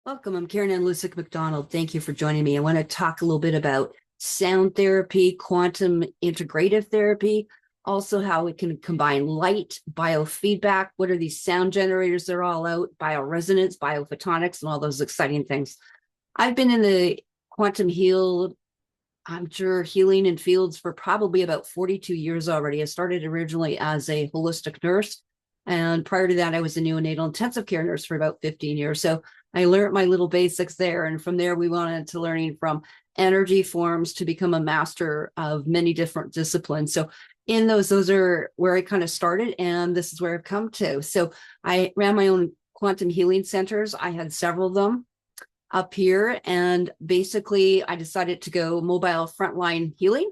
Welcome. I'm Karen Ann Lusick McDonald. Thank you for joining me. I want to talk a little bit about sound therapy, quantum integrative therapy, also how we can combine light, biofeedback. What are these sound generators? They're all out, bioresonance, biophotonics, and all those exciting things. I've been in the quantum healing in fields for probably about 42 years already. I started originally as a holistic nurse. And prior to that, I was a neonatal intensive care nurse for about 15 years. So I learned my little basics there. And from there, we went into learning from energy forms to become a master of many different disciplines. So in those are where I kind of started. And this is where I've come to. So I ran my own quantum healing centers. I had several of them up here. And basically, I decided to go mobile frontline healing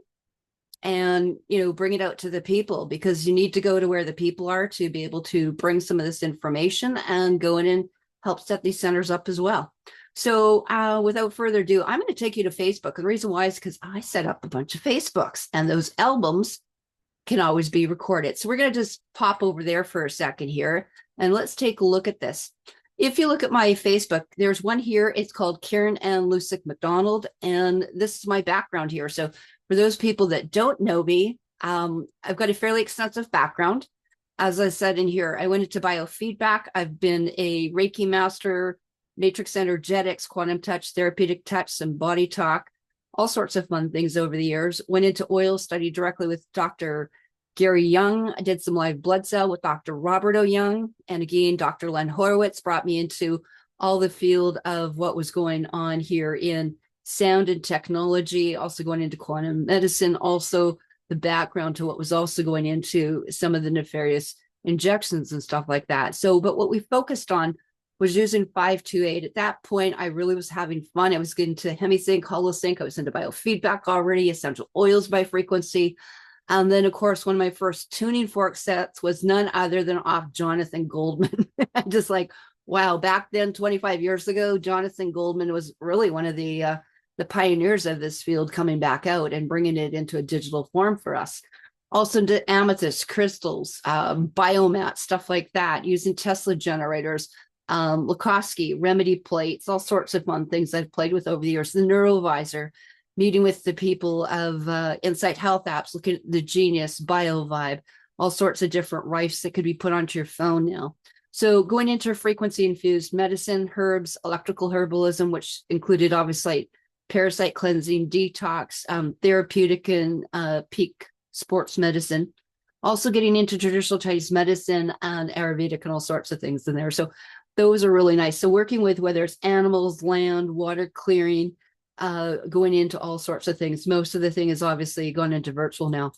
and bring it out to the people, because you need to go to where the people are to be able to bring some of this information and go in and help set these centers up as well. So without further ado, I'm going to take you to Facebook. And the reason why is because I set up a bunch of Facebooks, and those albums can always be recorded. So we're going to just pop over there for a second here, and let's take a look at this. If you look at my Facebook, there's one here. It's called Karen Ann Lusick McDonald, and this is my background here. So for those people that don't know me, I've got a fairly extensive background. As I said in here, I went into biofeedback. I've been a Reiki master, matrix energetics, quantum touch, therapeutic touch, some body talk, all sorts of fun things over the years. Went into oil, studied directly with Dr. Gary Young. I did some live blood cell with Dr. Robert O. Young. And again, Dr. Len Horowitz brought me into all the field of what was going on here in sound and technology, also going into quantum medicine, also the background to what was also going into some of the nefarious injections and stuff like that. So, but what we focused on was using 528. At that point, I really was having fun. I was getting to hemisync, holosync. I was into biofeedback already, essential oils by frequency. And then, of course, one of my first tuning fork sets was none other than off Jonathan Goldman. Just like, wow, back then, 25 years ago, Jonathan Goldman was really one of the pioneers of this field, coming back out and bringing it into a digital form for us. Also into amethyst crystals, biomat, stuff like that, using Tesla generators, Lukovsky, remedy plates, all sorts of fun things I've played with over the years. The Neurovisor, meeting with the people of Insight Health apps, looking at the Genius, BioVibe, all sorts of different rifes that could be put onto your phone now. So going into frequency-infused medicine, herbs, electrical herbalism, which included obviously parasite cleansing, detox, therapeutic, and peak sports medicine. Also getting into traditional Chinese medicine and Ayurvedic and all sorts of things in there. So those are really nice. So working with whether it's animals, land, water clearing, going into all sorts of things. Most of the thing is obviously gone into virtual now.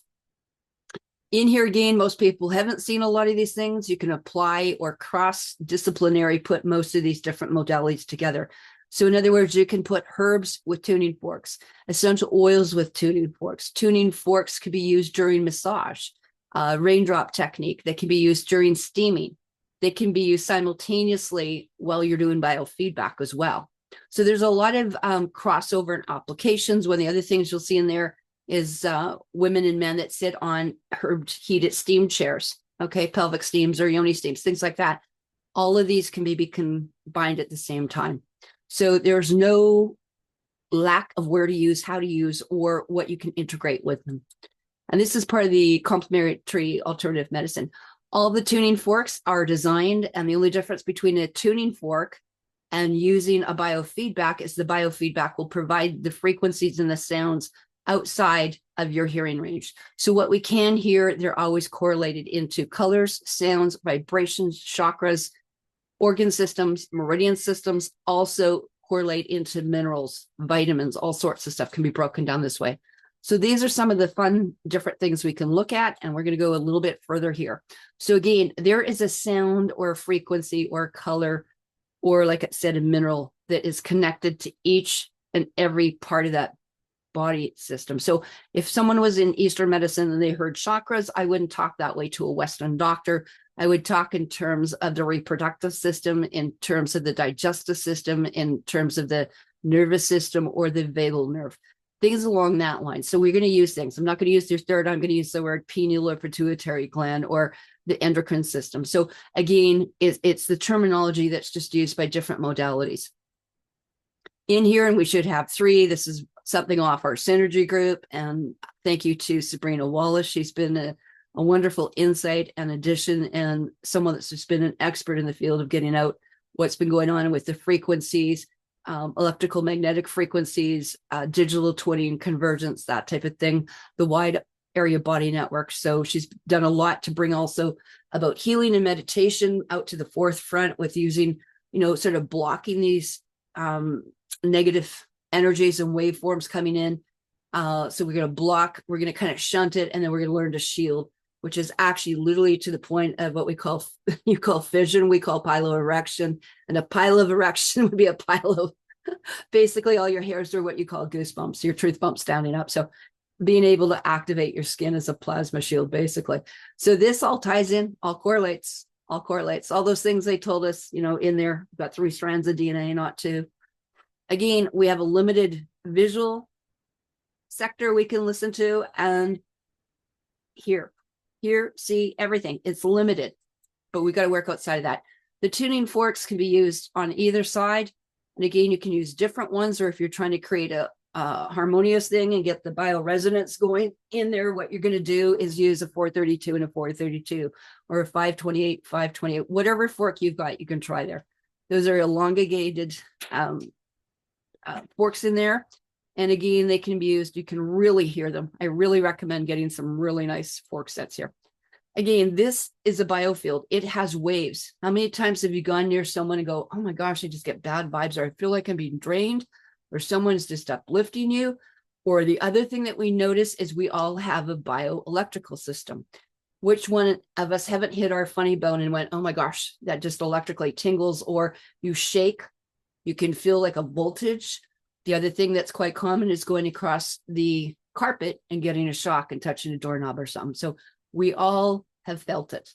In here again, most people haven't seen a lot of these things. You can apply or cross-disciplinary put most of these different modalities together. So in other words, you can put herbs with tuning forks, essential oils with tuning forks. Tuning forks could be used during massage, raindrop technique that can be used during steaming. They can be used simultaneously while you're doing biofeedback as well. So there's a lot of crossover and applications. One of the other things you'll see in there is women and men that sit on herb heated steam chairs, okay, pelvic steams or yoni steams, things like that. All of these can be combined at the same time. So there's no lack of where to use, how to use, or what you can integrate with them. And this is part of the complementary alternative medicine. All the tuning forks are designed, and the only difference between a tuning fork and using a biofeedback is the biofeedback will provide the frequencies and the sounds outside of your hearing range. So what we can hear, they're always correlated into colors, sounds, vibrations, chakras, organ systems, meridian systems, also correlate into minerals, vitamins, all sorts of stuff can be broken down this way. So these are some of the fun, different things we can look at, and we're going to go a little bit further here. So again, there is a sound or a frequency or color, or like I said, a mineral that is connected to each and every part of that body system. So if someone was in Eastern medicine and they heard chakras, I wouldn't talk that way to a Western doctor. I would talk in terms of the reproductive system, in terms of the digestive system, in terms of the nervous system or the vagal nerve, things along that line. So we're going to use things. I'm not going to use their third. I'm going to use the word pineal or pituitary gland or the endocrine system. So again, it's the terminology that's just used by different modalities. in here, and we should have 3. This is something off our synergy group. And thank you to Sabrina Wallace. She's been a wonderful insight and addition, and someone that's just been an expert in the field of getting out what's been going on with the frequencies, electrical magnetic frequencies, digital twinning, convergence, that type of thing, the wide area body network. So she's done a lot to bring also about healing and meditation out to the forefront with using, sort of blocking these negative energies and waveforms coming in. So we're going to block, we're going to kind of shunt it, and then we're going to learn to shield, which is actually literally to the point of what we call, you call fission, we call piloerection. And a piloerection would be a pile of basically all your hairs are what you call goosebumps, your truth bumps standing up. So being able to activate your skin as a plasma shield, basically. So this all ties in, all correlates, all those things they told us, in there. We've got 3 strands of DNA, not 2. Again, we have a limited visual sector we can listen to, and here, see everything. It's limited, but we got to work outside of that. The tuning forks can be used on either side. And again, you can use different ones, or if you're trying to create a harmonious thing and get the bioresonance going in there, what you're going to do is use a 432 and a 432, or a 528, 528, whatever fork you've got, you can try there. Those are elongated forks in there. And again, they can be used, you can really hear them. I really recommend getting some really nice fork sets here. Again, this is a biofield. It has waves. How many times have you gone near someone and go, oh my gosh, I just get bad vibes, or I feel like I'm being drained, or someone's just uplifting you? Or the other thing that we notice is we all have a bioelectrical system. Which one of us haven't hit our funny bone and went, oh my gosh, that just electrically tingles, or you shake, you can feel like a voltage. The other thing that's quite common is going across the carpet and getting a shock and touching a doorknob or something. So we all have felt it.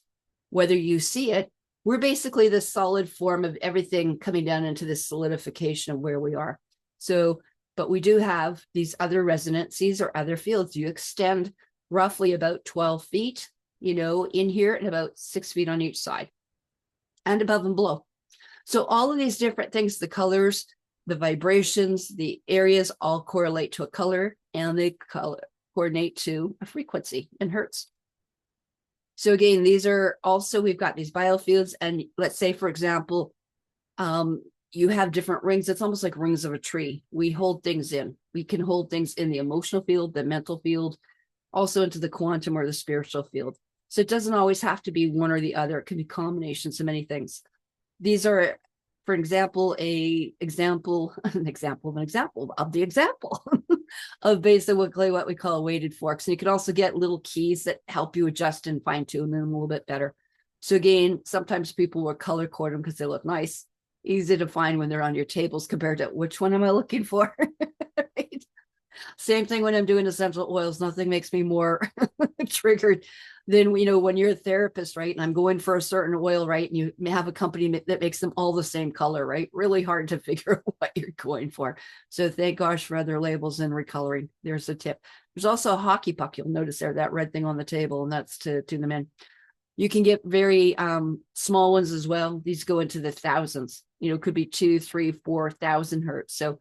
Whether you see it, we're basically the solid form of everything coming down into this solidification of where we are. So, but we do have these other resonancies or other fields. You extend roughly about 12 feet, in here, and about 6 feet on each side, and above and below. So all of these different things, the colors, the vibrations, the areas all correlate to a color, and they coordinate to a frequency in hertz. So again, these are also, we've got these biofields, and let's say, for example, you have different rings. It's almost like rings of a tree. We hold things in. We can hold things in the emotional field, the mental field, also into the quantum or the spiritual field. So it doesn't always have to be one or the other. It can be combinations of many things. These are, for example, an example of the example of basically what we call weighted forks. And you can also get little keys that help you adjust and fine tune them a little bit better. So again, sometimes people will color code them because they look nice, easy to find when they're on your tables compared to which one am I looking for? Right? Same thing when I'm doing essential oils. Nothing makes me more triggered than, when you're a therapist, right? And I'm going for a certain oil, right? And you have a company that makes them all the same color, right? Really hard to figure out what you're going for. So thank gosh for other labels and recoloring. There's a tip. There's also a hockey puck. You'll notice there, that red thing on the table, and that's to tune them in. You can get very small ones as well. These go into the thousands, could be 2, 3, 4,000 hertz. So,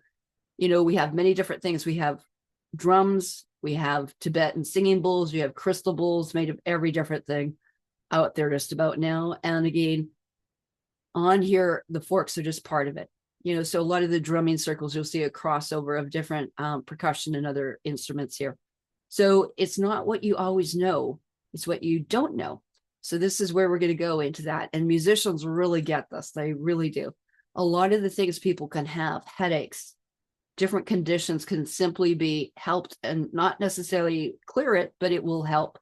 we have many different things. We have drums, we have Tibetan singing bowls, we have crystal bowls made of every different thing out there just about now. And again, on here, the forks are just part of it. So a lot of the drumming circles, you'll see a crossover of different percussion and other instruments here. So it's not what you always know, it's what you don't know. So this is where we're going to go into that. And musicians really get this. They really do. A lot of the things people can have, headaches, different conditions, can simply be helped, and not necessarily clear it, but it will help.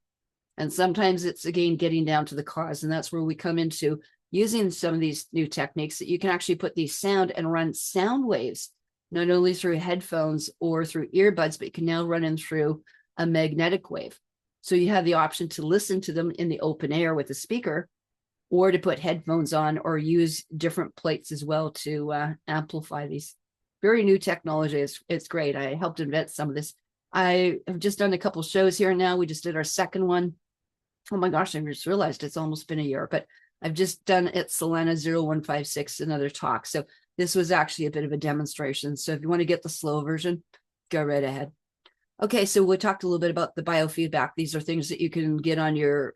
And sometimes it's, again, getting down to the cause. And that's where we come into using some of these new techniques that you can actually put these sound and run sound waves, not only through headphones or through earbuds, but you can now run them through a magnetic wave. So you have the option to listen to them in the open air with a speaker, or to put headphones on, or use different plates as well to amplify these. Very new technology. It's great. I helped invent some of this. I have just done a couple shows here now. We just did our second one. Oh my gosh, I just realized it's almost been a year, but I've just done at Solana 0156 another talk. So This was actually a bit of a demonstration. So if you want to get the slow version, go right ahead. Okay, so we talked a little bit about the biofeedback. These are things that you can get on your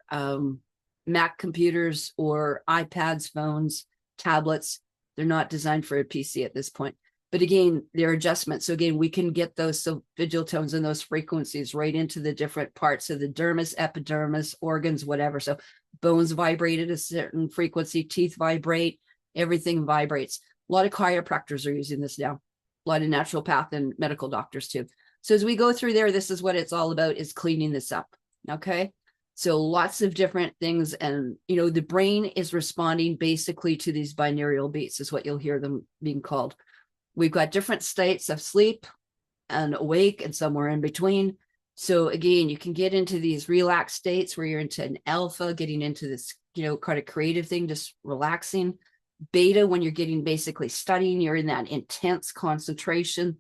Mac computers or iPads, phones, tablets. They're not designed for a PC at this point. But again, they're adjustments. So again, we can get those solfeggio tones and those frequencies right into the different parts of the dermis, epidermis, organs, whatever. So bones vibrate at a certain frequency, teeth vibrate, everything vibrates. A lot of chiropractors are using this now. A lot of naturopath and medical doctors too. So as we go through there, this is what it's all about, is cleaning this up. Okay. So lots of different things. And, you know, the brain is responding basically to these binaural beats is what you'll hear them being called. We've got different states of sleep and awake and somewhere in between. So again, you can get into these relaxed states where you're into an alpha, getting into this, you know, kind of creative thing, just relaxing. Beta, when you're getting basically studying, you're in that intense concentration.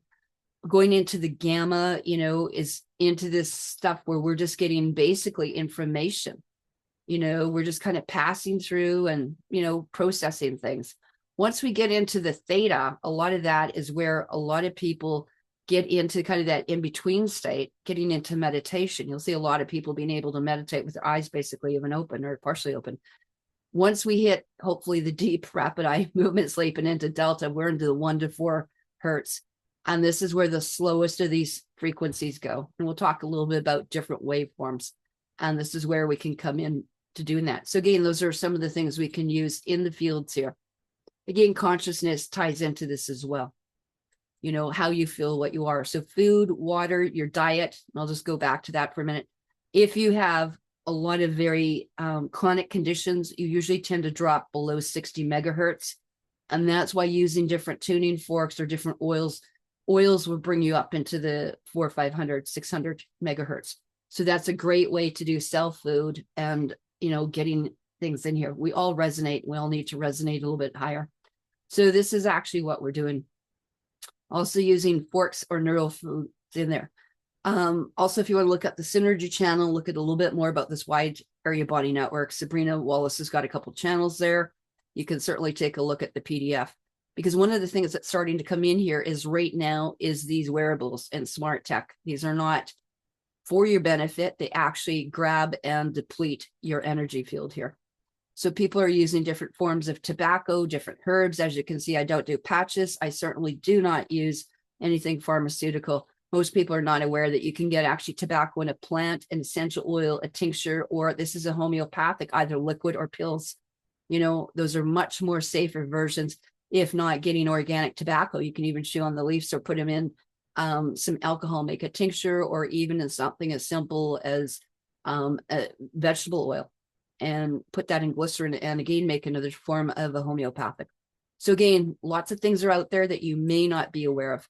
Going into the gamma, you know, is into this stuff where we're just getting basically information. You know, we're just kind of passing through and, you know, processing things. Once we get into the theta, a lot of that is where a lot of people get into kind of that in-between state, getting into meditation. You'll see a lot of people being able to meditate with their eyes basically even open or partially open. Once we hit, hopefully, the deep rapid eye movement sleep and into delta, we're into the 1 to 4 hertz. And this is where the slowest of these frequencies go. And we'll talk a little bit about different waveforms. And this is where we can come in to doing that. So again, those are some of the things we can use in the fields here. Again, consciousness ties into this as well. You know, how you feel, what you are. So food, water, your diet. I'll just go back to that for a minute. If you have a lot of very chronic conditions, you usually tend to drop below 60 megahertz. And that's why using different tuning forks or different oils will bring you up into the 400, 500, 600 megahertz. So that's a great way to do cell food and, you know, getting things in here. We all resonate. We all need to resonate a little bit higher. So this is actually what we're doing. Also using forks or neural foods in there. Also, if you want to look at the Synergy channel, look at a little bit more about this wide area body network. Sabrina Wallace has got a couple channels there. You can certainly take a look at the PDF, because one of the things that's starting to come in here is right now is these wearables and smart tech. These are not for your benefit. They actually grab and deplete your energy field here. So people are using different forms of tobacco, different herbs. As you can see, I don't do patches. I certainly do not use anything pharmaceutical. Most people are not aware that you can get actually tobacco in a plant, an essential oil, a tincture, or this is a homeopathic, either liquid or pills. You know, those are much more safer versions. If not getting organic tobacco, you can even chew on the leaves or put them in some alcohol, make a tincture, or even in something as simple as a vegetable oil and put that in glycerin and again, make another form of a homeopathic. So again, lots of things are out there that you may not be aware of.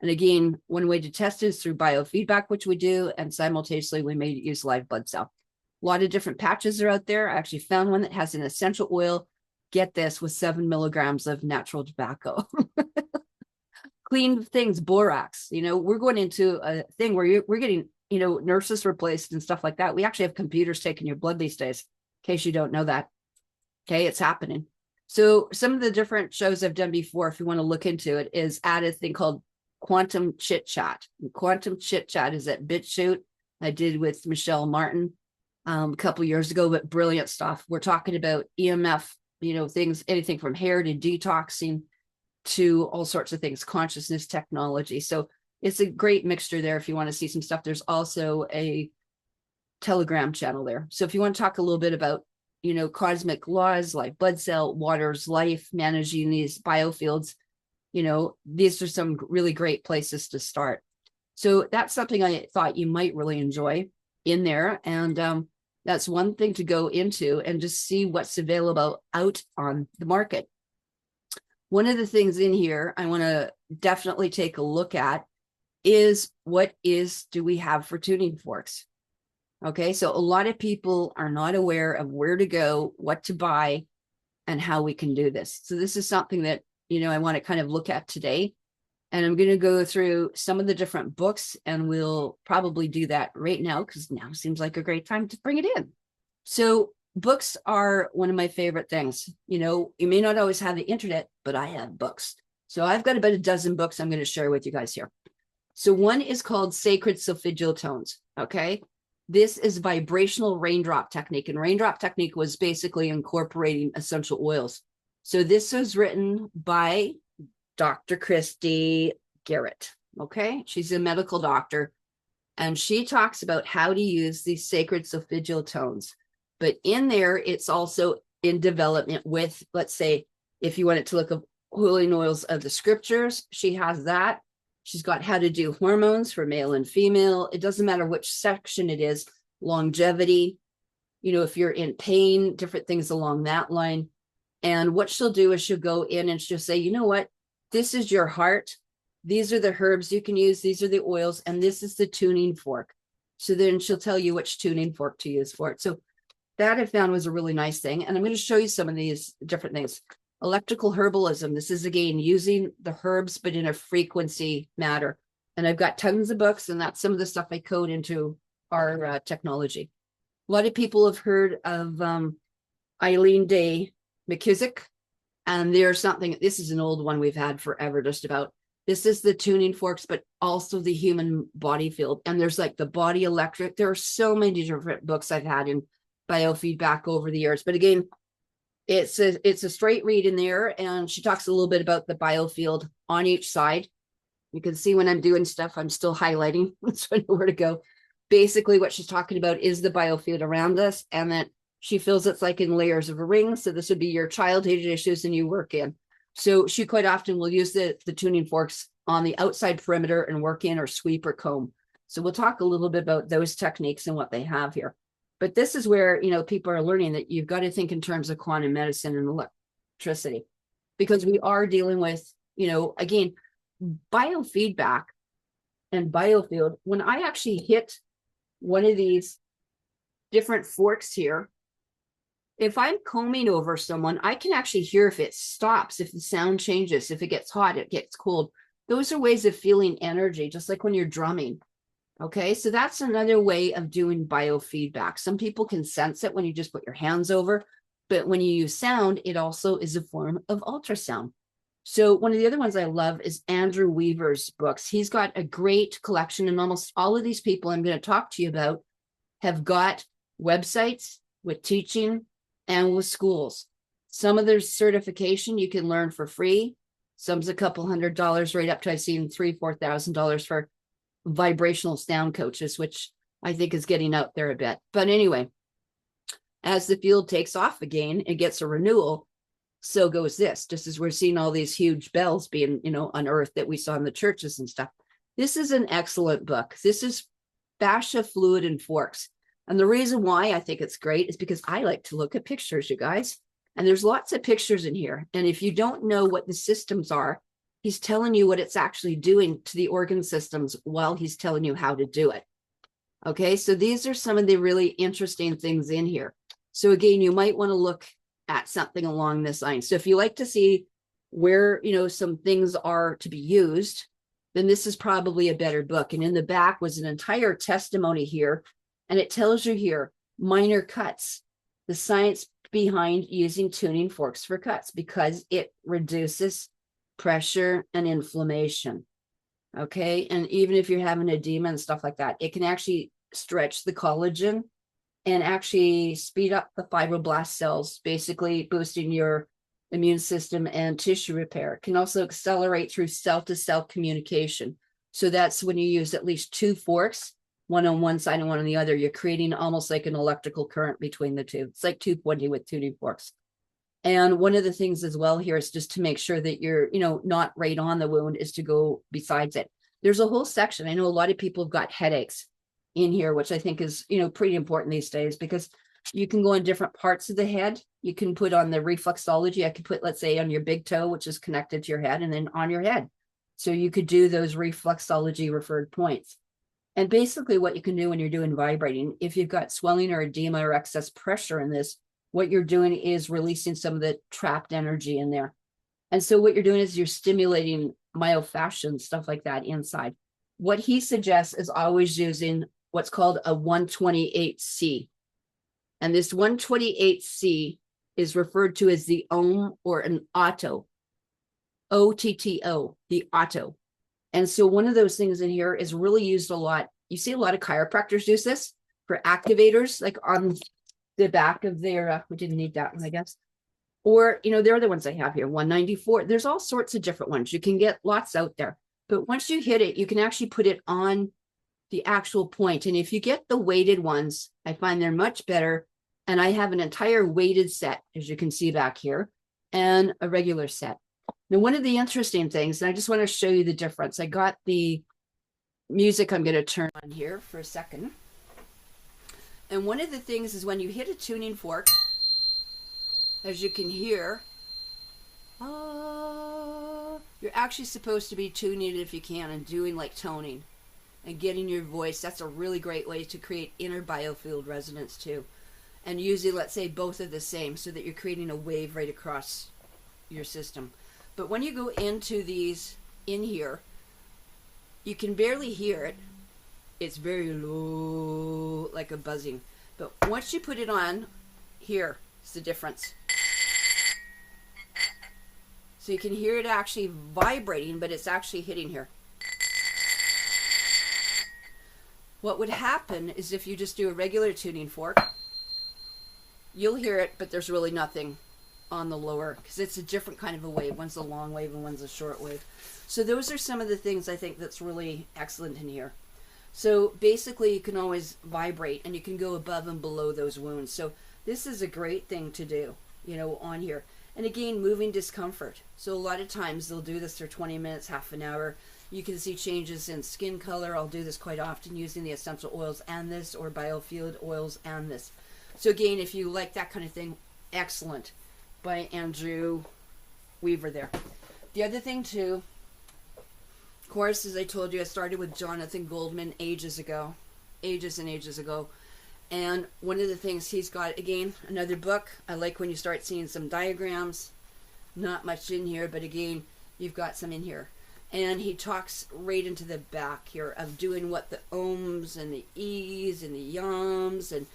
And again, one way to test is through biofeedback, which we do, and simultaneously we may use live blood cell. A lot of different patches are out there. I actually found one that has an essential oil, get this, with 7 milligrams of natural tobacco. Clean things, borax. You know, we're going into a thing where we're getting, you know, nurses replaced and stuff like that. We actually have computers taking your blood these days, in case you don't know that. Okay, it's happening. So some of the different shows I've done before, if you want to look into it, is add a thing called Quantum Chit Chat. And Quantum Chit Chat is at BitChute. I did with Michelle Martin a couple years ago, but brilliant stuff. We're talking about EMF, you know, things, anything from hair to detoxing to all sorts of things, consciousness technology. So it's a great mixture there if you want to see some stuff. There's also a Telegram channel there. So if you want to talk a little bit about, you know, cosmic laws like blood cell, water's life, managing these biofields, you know, these are some really great places to start. So that's something I thought you might really enjoy in there. And that's one thing to go into and just see what's available out on the market. One of the things in here I want to definitely take a look at is do we have for tuning forks? Okay, so a lot of people are not aware of where to go, what to buy, and how we can do this. So this is something that, you know, I want to kind of look at today. And I'm going to go through some of the different books, and we'll probably do that right now because now seems like a great time to bring it in. So books are one of my favorite things. You know, you may not always have the internet, but I have books. So I've got about a dozen books I'm going to share with you guys here. So one is called Sacred Solfeggio Tones. Okay. This is vibrational raindrop technique. And raindrop technique was basically incorporating essential oils. So this was written by Dr. Christy Garrett. Okay. She's a medical doctor. And she talks about how to use these sacred solfeggio tones. But in there, it's also in development with, let's say, if you wanted to look at healing oils of the scriptures, she has that. She's got how to do hormones for male and female. It doesn't matter which section it is, longevity, if you're in pain, different things along that line. And what she'll do is she'll go in and she'll say, you know what, this is your heart. These are the herbs you can use. These are the oils. And this is the tuning fork. So then she'll tell you which tuning fork to use for it. So that I found was a really nice thing. And I'm going to show you some of these different things. Electrical herbalism. This is, again, using the herbs, but in a frequency matter. And I've got tons of books, and that's some of the stuff I code into our technology. A lot of people have heard of Eileen Day McKissick. And there's something, this is an old one we've had forever, just about. This is the tuning forks, but also the human body field. And there's like the body electric. There are so many different books I've had in biofeedback over the years. But again, it's a straight read in there. And she talks a little bit about the biofield on each side. You can see when I'm doing stuff, I'm still highlighting, so I know where to go. Basically, what she's talking about is the biofield around us, and that she feels it's like in layers of a ring. So this would be your childhood issues and you work in. So she quite often will use the tuning forks on the outside perimeter and work in or sweep or comb. So we'll talk a little bit about those techniques and what they have here. But this is where, people are learning that you've got to think in terms of quantum medicine and electricity, because we are dealing with, again, biofeedback and biofield. When I actually hit one of these different forks here, if I'm combing over someone, I can actually hear if it stops, if the sound changes, if it gets hot, it gets cold. Those are ways of feeling energy, just like when you're drumming. Okay, so that's another way of doing biofeedback. Some people can sense it when you just put your hands over, but when you use sound, it also is a form of ultrasound. So one of the other ones I love is Andrew Weaver's books. He's got a great collection, and almost all of these people I'm going to talk to you about have got websites with teaching and with schools. Some of their certification you can learn for free. Some's a couple $100, right up to I've seen $3,000-$4,000 for vibrational sound coaches, which I think is getting out there a bit. But anyway, as the field takes off again, it gets a renewal. So goes this, just as we're seeing all these huge bells being, unearthed that we saw in the churches and stuff. This is an excellent book. This is Fascia, Fluid, and Forks. And the reason why I think it's great is because I like to look at pictures, you guys. And there's lots of pictures in here. And if you don't know what the systems are, he's telling you what it's actually doing to the organ systems while he's telling you how to do it. Okay, so these are some of the really interesting things in here. So again, you might want to look at something along this line. So if you like to see where, some things are to be used, then this is probably a better book. And in the back was an entire testimony here. And it tells you here, minor cuts, the science behind using tuning forks for cuts, because it reduces pressure and inflammation. Okay. And even if you're having edema and stuff like that, it can actually stretch the collagen and actually speed up the fibroblast cells, basically boosting your immune system and tissue repair. It can also accelerate through cell-to-cell communication. So that's when you use at least two forks, one on one side and one on the other, you're creating almost like an electrical current between the two. It's like 220 with tuning forks. And one of the things as well here is just to make sure that you're, not right on the wound, is to go besides it. There's a whole section. I know a lot of people have got headaches in here, which I think is, pretty important these days, because you can go on different parts of the head. You can put on the reflexology. I could put, let's say, on your big toe, which is connected to your head, and then on your head. So you could do those reflexology referred points. And basically what you can do when you're doing vibrating, if you've got swelling or edema or excess pressure in this, what you're doing is releasing some of the trapped energy in there. And so what you're doing is you're stimulating myofascia and stuff like that inside. What he suggests is always using what's called a 128C. And this 128C is referred to as the ohm or an auto. OTTO, the auto. And so one of those things in here is really used a lot. You see a lot of chiropractors use this for activators, like on the back of their, we didn't need that one, I guess. Or, they're the ones I have here, 194. There's all sorts of different ones. You can get lots out there. But once you hit it, you can actually put it on the actual point. And if you get the weighted ones, I find they're much better. And I have an entire weighted set, as you can see back here, and a regular set. Now, one of the interesting things, and I just want to show you the difference. I got the music I'm going to turn on here for a second. And one of the things is when you hit a tuning fork, as you can hear, you're actually supposed to be tuning it if you can and doing like toning and getting your voice. That's a really great way to create inner biofield resonance too. And using, let's say, both are the same so that you're creating a wave right across your system. But when you go into these in here, you can barely hear it. It's very low, like a buzzing. But once you put it on, here is the difference. So you can hear it actually vibrating, but it's actually hitting here. What would happen is if you just do a regular tuning fork, you'll hear it, but there's really nothing on the lower, because it's a different kind of a wave. One's a long wave and one's a short wave. So those are some of the things I think that's really excellent in here. So basically you can always vibrate and you can go above and below those wounds. So this is a great thing to do, on here. And again, moving discomfort. So a lot of times they'll do this for 20 minutes, half an hour. You can see changes in skin color. I'll do this quite often using the essential oils and this, or biofield oils and this. So again, if you like that kind of thing, excellent. By Andrew Weaver there. The other thing too, of course, as I told you, I started with Jonathan Goldman ages and ages ago. And one of the things he's got, again, another book. I like when you start seeing some diagrams. Not much in here, but again, you've got some in here. And he talks right into the back here of doing what the ohms and the e's and the yums and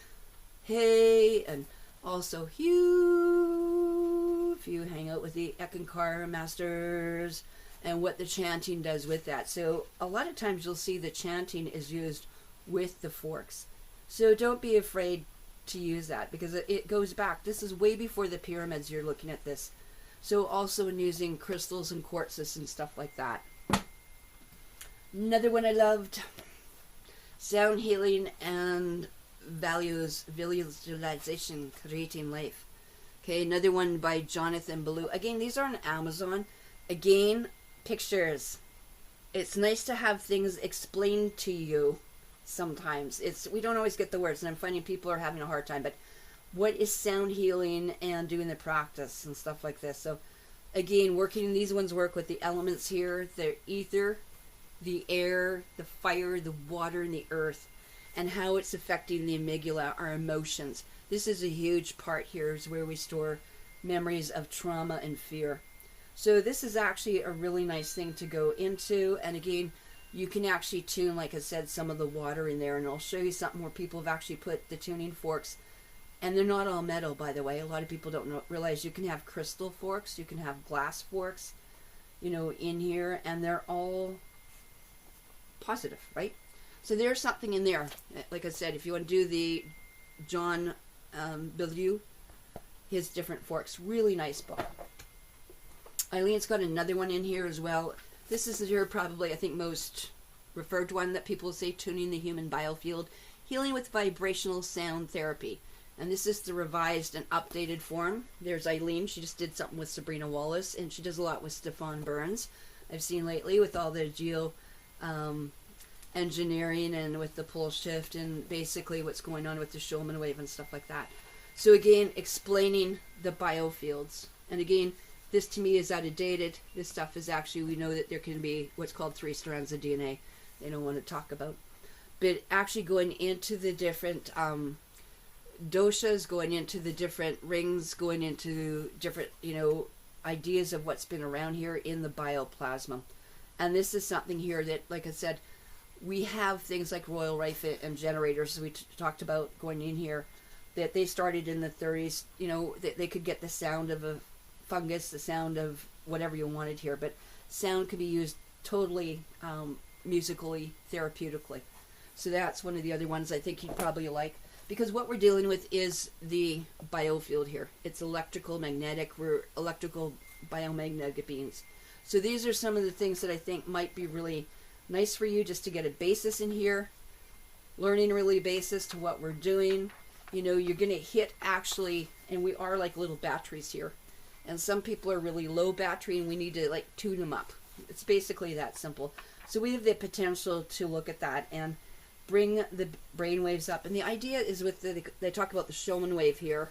hey and also Hugh, if you hang out with the Ekankar masters, and what the chanting does with that. So a lot of times you'll see the chanting is used with the forks. So don't be afraid to use that, because it goes back. This is way before the pyramids you're looking at this. So also in using crystals and quartzes and stuff like that. Another one I loved, sound healing and visualization, creating life. Okay, another one by Jonathan Ballou. Again, these are on Amazon. Again, pictures. It's nice to have things explained to you sometimes. We don't always get the words, and I'm finding people are having a hard time, but what is sound healing and doing the practice and stuff like this. So again, these ones work with the elements here, the ether, the air, the fire, the water, and the earth, and how it's affecting the amygdala, our emotions. This is a huge part here, is where we store memories of trauma and fear. So this is actually a really nice thing to go into. And again, you can actually tune, like I said, some of the water in there. And I'll show you something where people have actually put the tuning forks. And they're not all metal, by the way. A lot of people don't realize you can have crystal forks. You can have glass forks, in here. And they're all positive, right? So there's something in there. Like I said, if you want to do the John Ballou, his different forks, really nice book. Eileen's got another one in here as well. This is your probably, I think, most referred one that people say, tuning the human biofield, healing with vibrational sound therapy. And this is the revised and updated form. There's Eileen. She just did something with Sabrina Wallace, and she does a lot with Stefan Burns. I've seen lately with all the geo engineering and with the pole shift and basically what's going on with the Schulman wave and stuff like that. So again, explaining the biofields. And again, this to me is outdated. This stuff is actually, we know that there can be what's called 3 strands of DNA they don't want to talk about. But actually going into the different doshas, going into the different rings, going into different, ideas of what's been around here in the bioplasma. And this is something here that, like I said, we have things like Royal Rife and generators, as we talked about going in here, that they started in the 30s. They could get the sound of a fungus, the sound of whatever you wanted here, but sound could be used totally musically, therapeutically. So that's one of the other ones I think you'd probably like, because what we're dealing with is the biofield here. It's electrical, magnetic, we're electrical biomagnetic beings. So these are some of the things that I think might be really nice for you, just to get a basis in here, learning really basis to what we're doing. You know, you're going to hit actually, and we are like little batteries here. And some people are really low battery and we need to like tune them up. It's basically that simple. So we have the potential to look at that and bring the brain waves up. And the idea is with they talk about the Schumann wave here.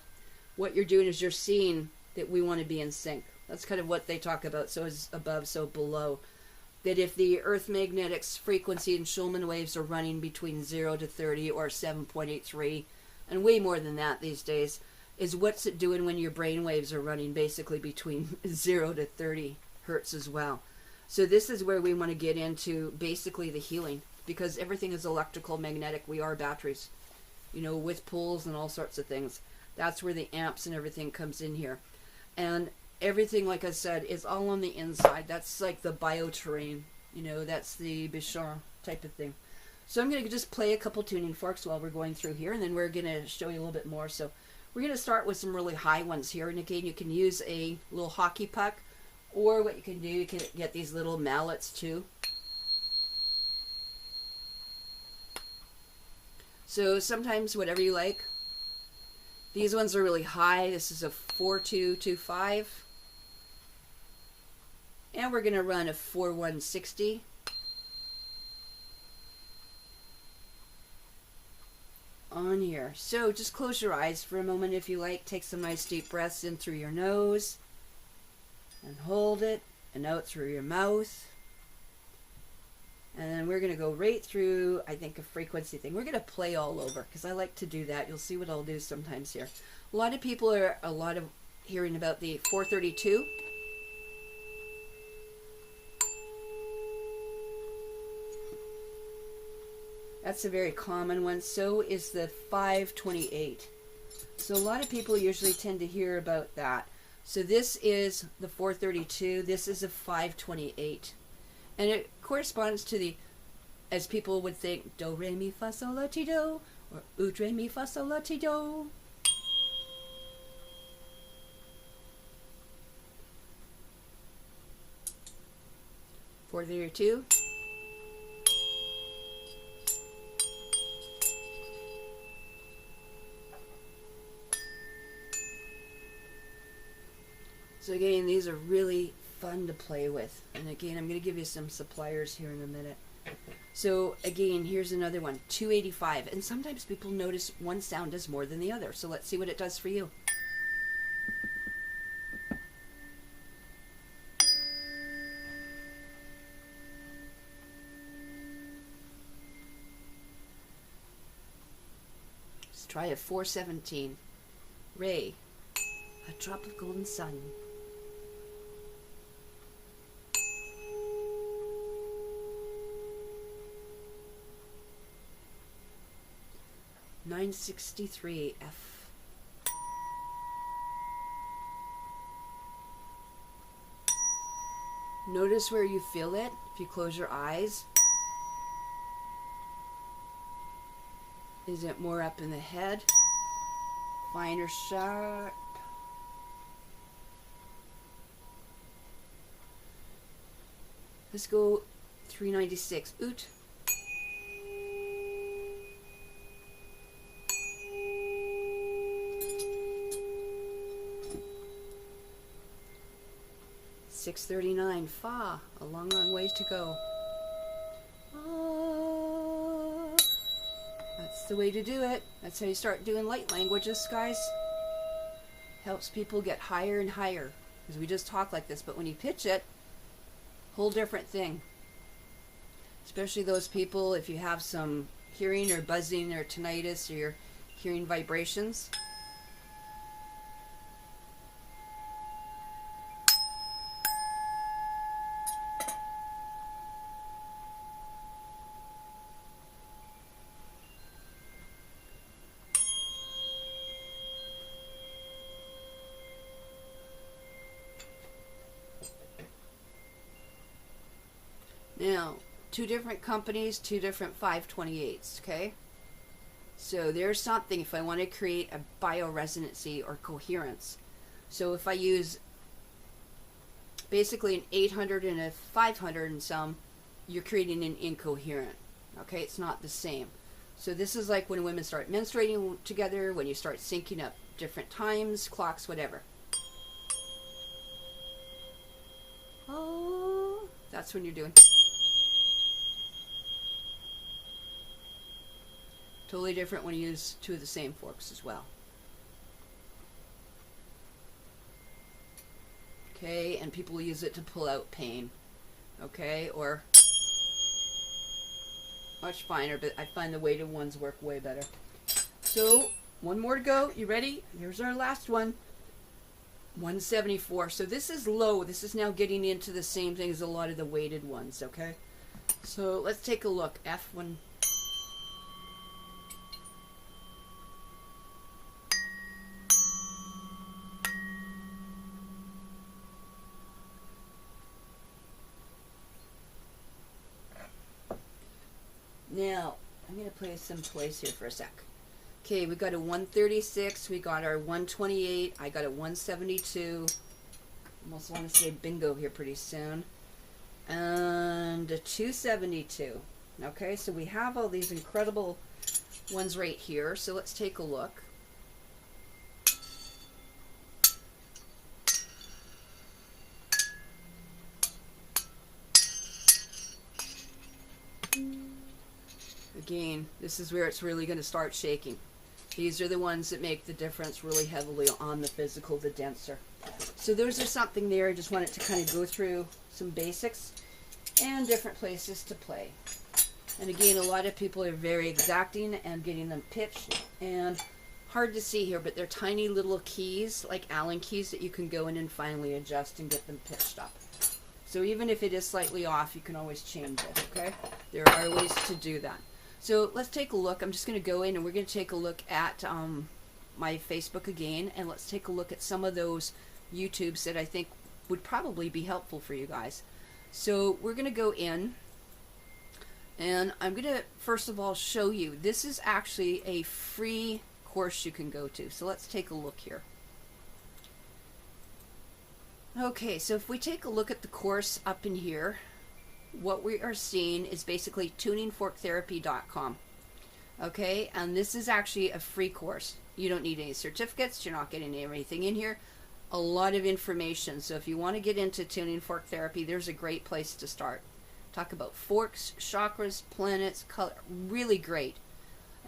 What you're doing is you're seeing that we want to be in sync. That's kind of what they talk about. So is above, so below. That if the Earth magnetics frequency and Schumann waves are running between 0 to 30 or 7.83, and way more than that these days, is what's it doing when your brain waves are running basically between 0 to 30 hertz as well. So this is where we want to get into basically the healing, because everything is electrical, magnetic. We are batteries, you know, with poles and all sorts of things. That's where the amps and everything comes in here. And everything, like I said, is all on the inside. That's like the bioterrain, you know, that's the bioscan type of thing. So I'm going to just play a couple tuning forks while we're going through here, and then we're going to show you a little bit more. So we're going to start with some really high ones here. And again, you can use a little hockey puck, or what you can do, you can get these little mallets too. So sometimes whatever you like. These ones are really high. This is a 4225. And we're going to run a 4160. On here. So just close your eyes for a moment if you like. Take some nice deep breaths in through your nose. And hold it. And out through your mouth. And then we're going to go right through, I think, a frequency thing. We're going to play all over, because I like to do that. You'll see what I'll do sometimes here. A lot of people are hearing about the 432. That's a very common one. So is the 528. So a lot of people usually tend to hear about that. So this is the 432. This is a 528. And it corresponds to the, as people would think, do, re, mi, fa, sol, la, ti, do, or ut, re, mi, fa, sol, la, ti, do. Four, 32. So again, these are really fun to play with. And again, I'm going to give you some suppliers here in a minute. So again, here's another one, 285. And sometimes people notice one sound does more than the other. So let's see what it does for you. Let's try a 417. Ray, a drop of golden sun. (963) F. Notice where you feel it if you close your eyes. Is it more up in the head? Fine or sharp? Let's go 396. Oot. (639) Fa. A long, long ways to go. Ah. That's the way to do it. That's how you start doing light languages, guys. Helps people get higher and higher. Because we just talk like this, but when you pitch it, whole different thing. Especially those people, if you have some hearing or buzzing or tinnitus or you're hearing vibrations. Now, two different companies, two different 528s, okay? So there's something if I want to create a bioresonancy or coherence. So if I use basically an 800 and a 500 and some, you're creating an incoherent. Okay, it's not the same. So this is like when women start menstruating together, when you start syncing up different times, clocks, whatever. Oh, that's when you're doing. Totally different when you use two of the same forks as well. Okay, and people use it to pull out pain. Okay, or much finer, but I find the weighted ones work way better. So, one more to go. You ready? Here's our last one. 174. So this is low. This is now getting into the same thing as a lot of the weighted ones, okay? So let's take a look. F1. Now, I'm going to play some plays here for a sec. Okay, we got a 136, we got our 128, I got a 172. Almost want to say bingo here pretty soon. And a 272. Okay, so we have all these incredible ones right here. So let's take a look. Again, this is where it's really going to start shaking. These are the ones that make the difference really heavily on the physical, the denser. So those are something there. I just wanted to kind of go through some basics and different places to play. And again, a lot of people are very exacting and getting them pitched. And hard to see here, but they're tiny little keys, like Allen keys, that you can go in and finally adjust and get them pitched up. So even if it is slightly off, you can always change it, okay? There are ways to do that. So let's take a look. I'm just going to go in and we're going to take a look at my Facebook again, and let's take a look at some of those YouTubes that I think would probably be helpful for you guys. So we're going to go in, and I'm going to first of all show you. This is actually a free course you can go to. So let's take a look here. Okay, so if we take a look at the course up in here, what we are seeing is basically tuningforktherapy.com. Okay, and this is actually a free course. You don't need any certificates. You're not getting anything in here. A lot of information. So if you want to get into tuning fork therapy, there's a great place to start. Talk about forks, chakras, planets, color. Really great.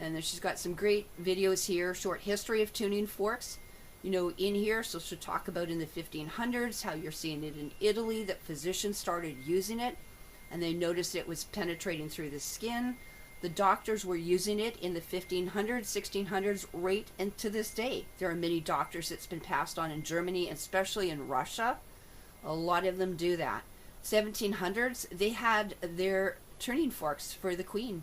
And then she's got some great videos here. Short history of tuning forks. You know, in here, so she'll talk about in the 1500s how you're seeing it in Italy, that physicians started using it and they noticed it was penetrating through the skin. The doctors were using it in the 1500s, 1600s, right into this day. There are many doctors that's been passed on in Germany, especially in Russia. A lot of them do that. 1700s, they had their tuning forks for the Queen,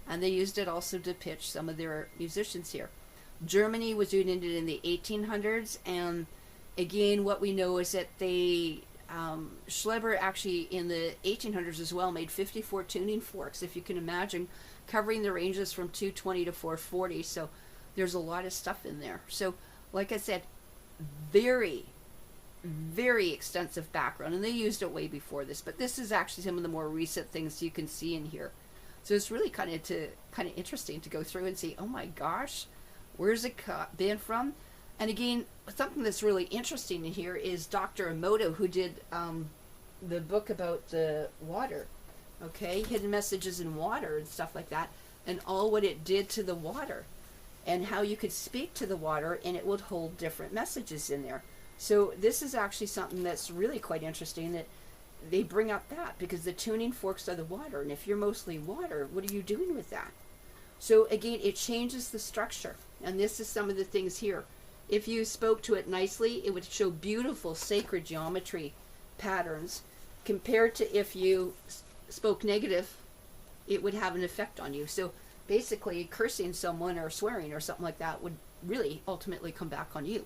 and they used it also to pitch some of their musicians here. Germany was doing it in the 1800s, and again, what we know is that they Schleber actually in the 1800s as well made 54 tuning forks, if you can imagine, covering the ranges from 220 to 440. So there's a lot of stuff in there. So like I said, very, very extensive background, and they used it way before this, but this is actually some of the more recent things you can see in here. So it's really kind of interesting to go through and see, oh my gosh, where's it been from? And again, something that's really interesting in here is Dr. Emoto, who did the book about the water, okay, hidden messages in water and stuff like that, and all what it did to the water, and how you could speak to the water and it would hold different messages in there. So this is actually something that's really quite interesting, that they bring up that, because the tuning forks are the water, and if you're mostly water, what are you doing with that? So again, it changes the structure, and this is some of the things here. If you spoke to it nicely, it would show beautiful sacred geometry patterns, compared to if you spoke negative, it would have an effect on you. So basically, cursing someone or swearing or something like that would really ultimately come back on you.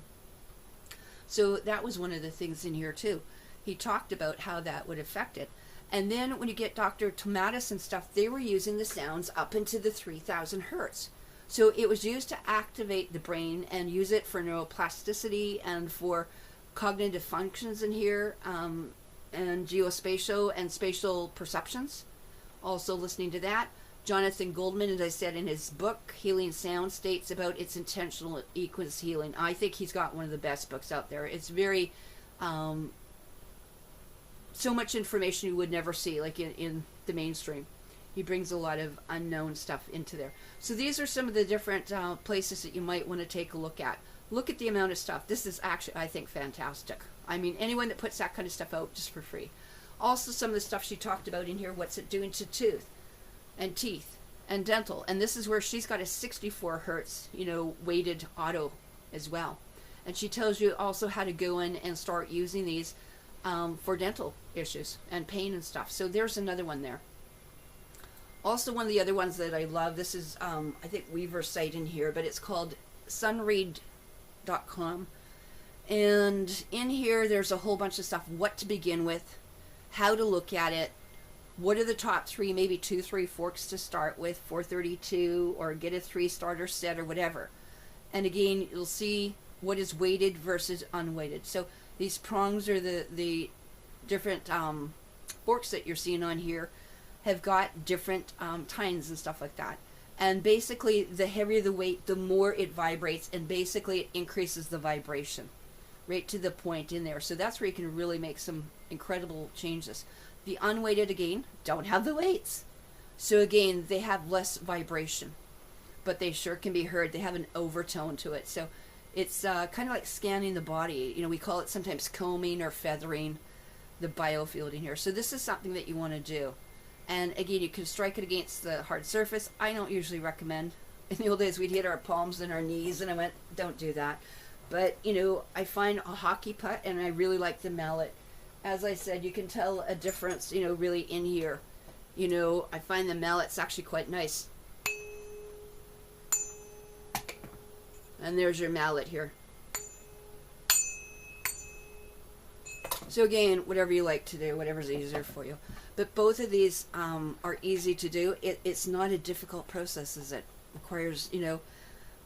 So that was one of the things in here too. He talked about how that would affect it. And then when you get Dr. Tomatis and stuff, they were using the sounds up into the 3000 hertz. So it was used to activate the brain and use it for neuroplasticity and for cognitive functions in here, and geospatial and spatial perceptions. Also listening to that. Jonathan Goldman, as I said in his book, Healing Sound, states about its intentional equus healing. I think he's got one of the best books out there. It's very, so much information you would never see, like in the mainstream. He brings a lot of unknown stuff into there. So these are some of the different places that you might want to take a look at. Look at the amount of stuff. This is actually, I think, fantastic. I mean, anyone that puts that kind of stuff out just for free. Also, some of the stuff she talked about in here, what's it doing to tooth and teeth and dental. And this is where she's got a 64 hertz, weighted auto as well. And she tells you also how to go in and start using these for dental issues and pain and stuff. So there's another one there. Also, one of the other ones that I love, this is, I think, Weaver's site in here, but it's called sunread.com. And in here, there's a whole bunch of stuff, what to begin with, how to look at it, what are the top 3, maybe 2, 3 forks to start with, 432, or get a 3 starter set or whatever. And again, you'll see what is weighted versus unweighted. So these prongs are the different forks that you're seeing on here have got different tines and stuff like that. And basically, the heavier the weight, the more it vibrates, and basically it increases the vibration right to the point in there. So that's where you can really make some incredible changes. The unweighted, again, don't have the weights. So again, they have less vibration, but they sure can be heard. They have an overtone to it. So it's kind of like scanning the body. We call it sometimes combing or feathering the biofield in here. So this is something that you want to do. And again, you can strike it against the hard surface. I don't usually recommend. In the old days, we'd hit our palms and our knees, and I went, don't do that. But, I find a hockey putt, and I really like the mallet. As I said, you can tell a difference, really in here. I find the mallet's actually quite nice. And there's your mallet here. So again, whatever you like to do, whatever's easier for you. But both of these are easy to do. It's not a difficult process, as it requires,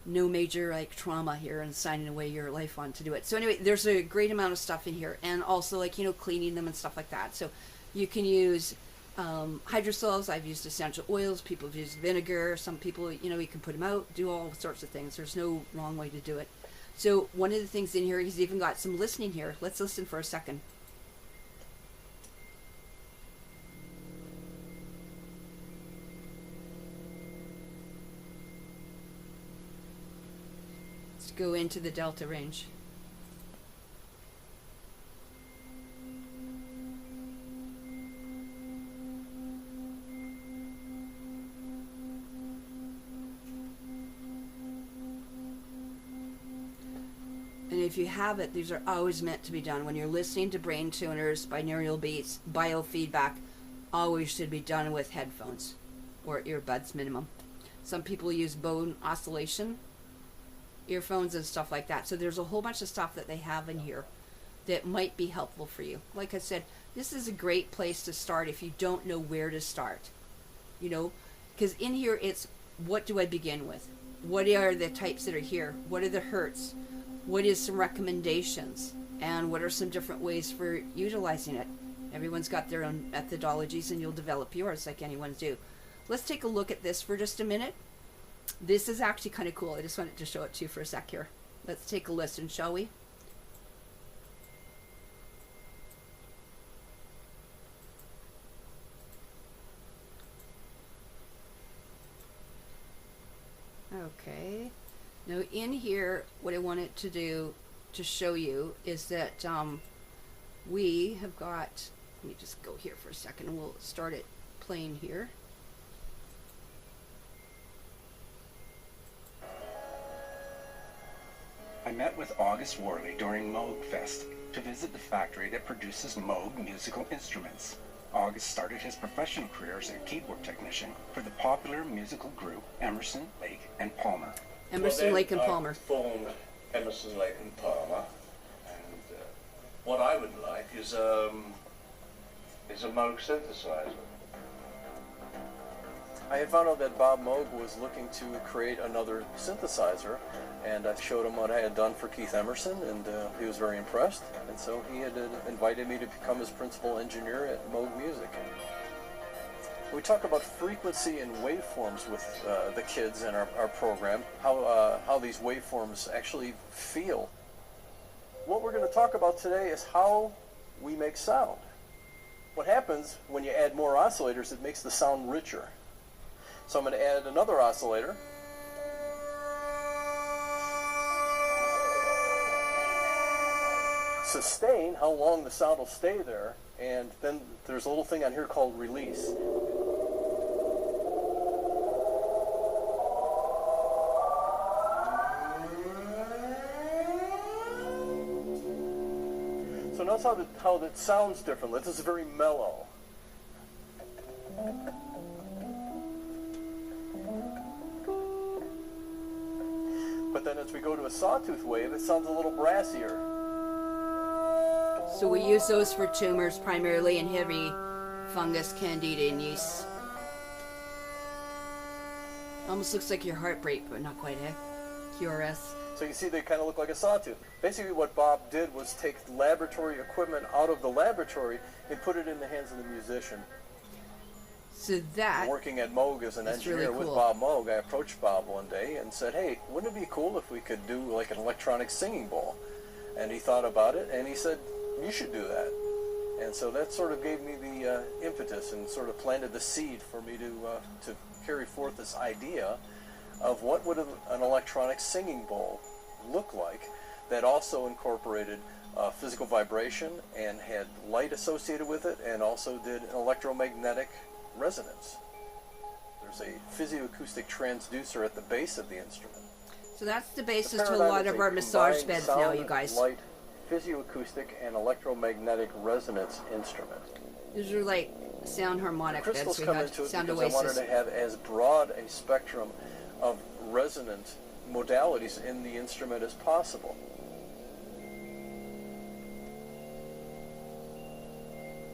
no major trauma here and signing away your life on to do it. So anyway, there's a great amount of stuff in here, and also cleaning them and stuff like that. So you can use hydrosols. I've used essential oils. People have used vinegar. Some people, you can put them out, do all sorts of things. There's no wrong way to do it. So one of the things in here, he's even got some listening here. Let's listen for a second. Let's go into the delta range. And if you have it, these are always meant to be done. When you're listening to brain tuners, binaural beats, biofeedback, always should be done with headphones or earbuds minimum. Some people use bone oscillation earphones and stuff like that. So there's a whole bunch of stuff that they have in here that might be helpful for you. Like I said, this is a great place to start if you don't know where to start. Because in here it's, what do I begin with? What are the types that are here? What are the hertz? What is some recommendations? And what are some different ways for utilizing it? Everyone's got their own methodologies, and you'll develop yours like anyone do. Let's take a look at this for just a minute. This is actually kind of cool. I just wanted to show it to you for a sec here. Let's take a listen, shall we? Okay. Now in here, what I wanted to do to show you is that we have got, let me just go here for a second and we'll start it playing here. I met with August Worley during Moog Fest to visit the factory that produces Moog musical instruments. August started his professional career as a keyboard technician for the popular musical group Emerson, Lake and Palmer. Emerson, Lake and Palmer. Formed Emerson, Lake and Palmer, and what I would like is is a Moog synthesizer. I had found out that Bob Moog was looking to create another synthesizer, and I showed him what I had done for Keith Emerson, and he was very impressed, and so he had invited me to become his principal engineer at Moog Music. We talk about frequency and waveforms with the kids in our program, how these waveforms actually feel. What we're going to talk about today is how we make sound. What happens when you add more oscillators, it makes the sound richer. So I'm going to add another oscillator. Sustain, how long the sound will stay there, and then there's a little thing on here called release. So notice how that sounds differently. This is very mellow. But then as we go to a sawtooth wave, it sounds a little brassier. So we use those for tumors primarily in heavy fungus, candida, and yeast. Almost looks like your heartbreak, but not quite, eh? QRS. So you can see they kind of look like a sawtooth. Basically what Bob did was take laboratory equipment out of the laboratory and put it in the hands of the musician. So that... Working at Moog as an engineer really with cool. Bob Moog, I approached Bob one day and said, hey, wouldn't it be cool if we could do like an electronic singing bowl? And he thought about it and he said, you should do that. And so that sort of gave me the impetus and sort of planted the seed for me to carry forth this idea of what would an electronic singing bowl look like that also incorporated physical vibration and had light associated with it and also did an electromagnetic resonance. There's a physioacoustic transducer at the base of the instrument. So that's the basis to a lot of our massage beds now, you guys. Light, physioacoustic, and electromagnetic resonance instrument. These are like sound harmonic beds Crystals we come had, into it sound because oasis. I wanted to have as broad a spectrum of resonant modalities in the instrument as possible.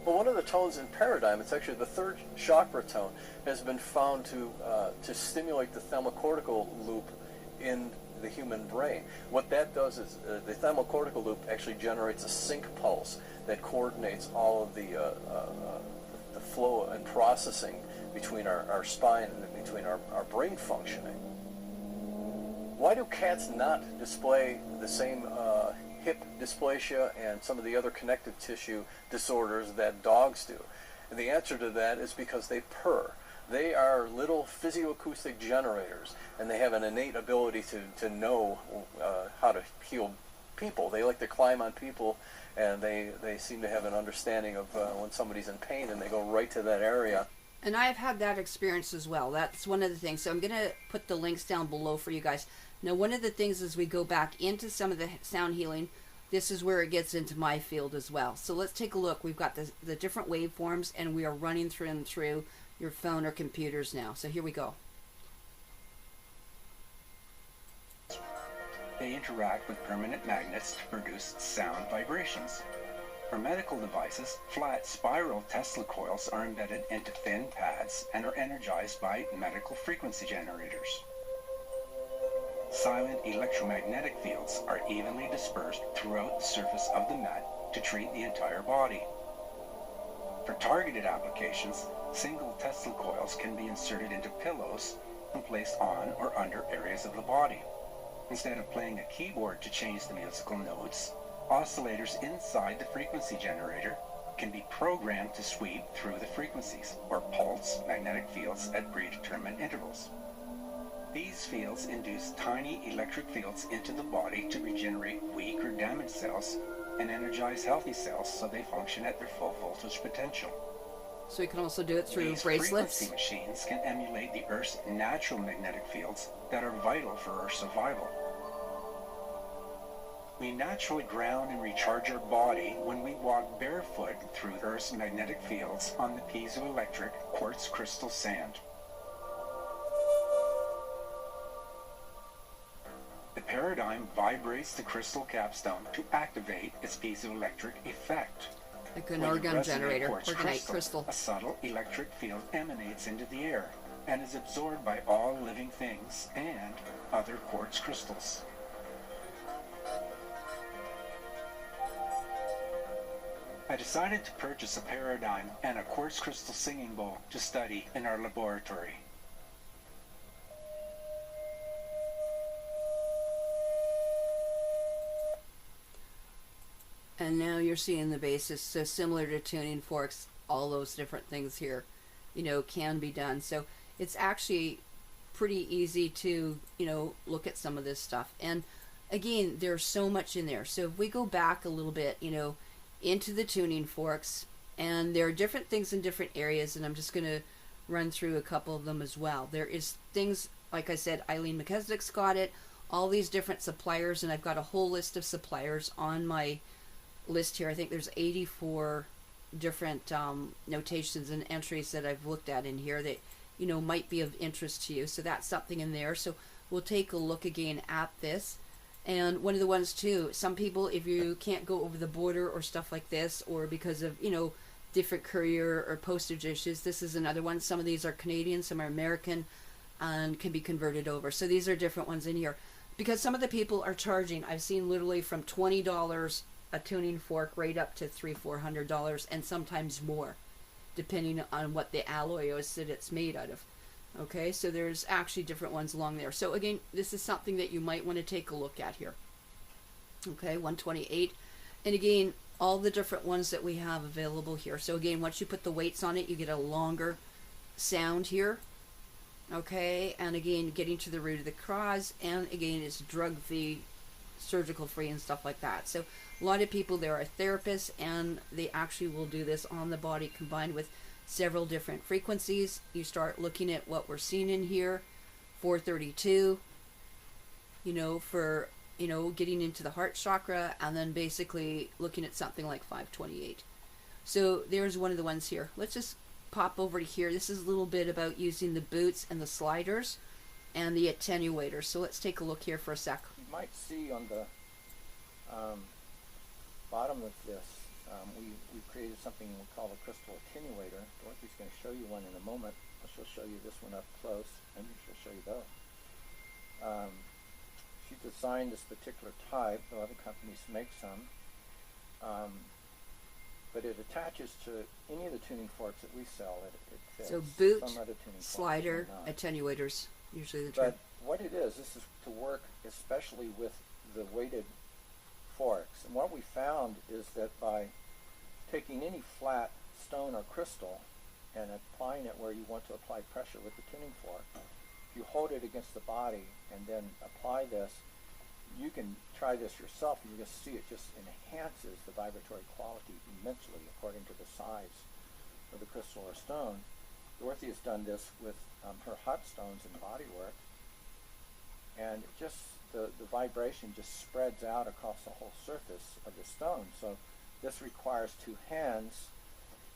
Well, one of the tones in Paradigm, it's actually the third chakra tone, has been found to stimulate the thalamocortical loop in the human brain. What that does is the thalamocortical loop actually generates a sync pulse that coordinates all of the flow and processing between our spine and between our brain functioning. Why do cats not display the same hip dysplasia and some of the other connective tissue disorders that dogs do? And the answer to that is because they purr. They are little physioacoustic generators, and they have an innate ability to know how to heal people. They like to climb on people, and they seem to have an understanding of when somebody's in pain, and they go right to that area. And I've had that experience as well. That's one of the things. So I'm going to put the links down below for you guys. Now, one of the things as we go back into some of the sound healing, this is where it gets into my field as well. So let's take a look. We've got the different waveforms, and we are running through them through your phone or computers now. So here we go. They interact with permanent magnets to produce sound vibrations. For medical devices, flat spiral Tesla coils are embedded into thin pads and are energized by medical frequency generators. Silent electromagnetic fields are evenly dispersed throughout the surface of the mat to treat the entire body. For targeted applications, single Tesla coils can be inserted into pillows and placed on or under areas of the body. Instead of playing a keyboard to change the musical notes, oscillators inside the frequency generator can be programmed to sweep through the frequencies, or pulse magnetic fields at predetermined intervals. These fields induce tiny electric fields into the body to regenerate weak or damaged cells and energize healthy cells so they function at their full voltage potential. So we can also do it through These bracelets. frequency machines can emulate the Earth's natural magnetic fields that are vital for our survival. We naturally ground and recharge our body when we walk barefoot through Earth's magnetic fields on the piezoelectric quartz crystal sand. The Paradigm vibrates the crystal capstone to activate its piezoelectric effect. Like an When you organ resonate generator, quartz organite crystal. a subtle electric field emanates into the air and is absorbed by all living things and other quartz crystals. I decided to purchase a paradigm and a quartz crystal singing bowl to study in our laboratory. And now you're seeing the basis. So similar to tuning forks, all those different things here, can be done. So it's actually pretty easy to, look at some of this stuff. And again, there's so much in there. So if we go back a little bit, into the tuning forks, and there are different things in different areas, and I'm just going to run through a couple of them as well. There is things, like I said, Eileen McKesnick's got it, all these different suppliers, and I've got a whole list of suppliers on my list here. I think there's 84 different notations and entries that I've looked at in here that might be of interest to you. So that's something in there. So we'll take a look again at this. And one of the ones too, some people, if you can't go over the border or stuff like this, or because of different courier or postage issues, this is another one. Some of these are Canadian, some are American, and can be converted over. So these are different ones in here, because some of the people are charging, I've seen literally from $20 a tuning fork right up to $300-400, and sometimes more, depending on what the alloy is that it's made out of. Okay, so there's actually different ones along there. So again, this is something that you might want to take a look at here. Okay, 128. And again, all the different ones that we have available here. So again, once you put the weights on it, you get a longer sound here. Okay, and again, getting to the root of the cause, and again, it's drug-free, surgical-free, and stuff like that. So a lot of people, there are therapists, and they actually will do this on the body combined with several different frequencies. You start looking at what we're seeing in here, 432, for, getting into the heart chakra, and then basically looking at something like 528. So there's one of the ones here. Let's just pop over to here. This is a little bit about using the boots and the sliders and the attenuators. So let's take a look here for a sec. You might see on the bottom of this, we've created something we call a crystal attenuator. Dorothy's going to show you one in a moment. She'll show you this one up close, and she'll show you those. She designed this particular type, though other companies make some. But it attaches to any of the tuning forks that we sell. It fits. So boot, some other tuning slider, forks attenuators, usually the term. But what it is, this is to work especially with the weighted forks. And what we found is that by taking any flat stone or crystal and applying it where you want to apply pressure with the tuning fork, if you hold it against the body and then apply this, you can try this yourself, and you're going to see it just enhances the vibratory quality immensely according to the size of the crystal or stone. Dorothy has done this with her hot stones and bodywork, and just the vibration just spreads out across the whole surface of the stone. So this requires two hands,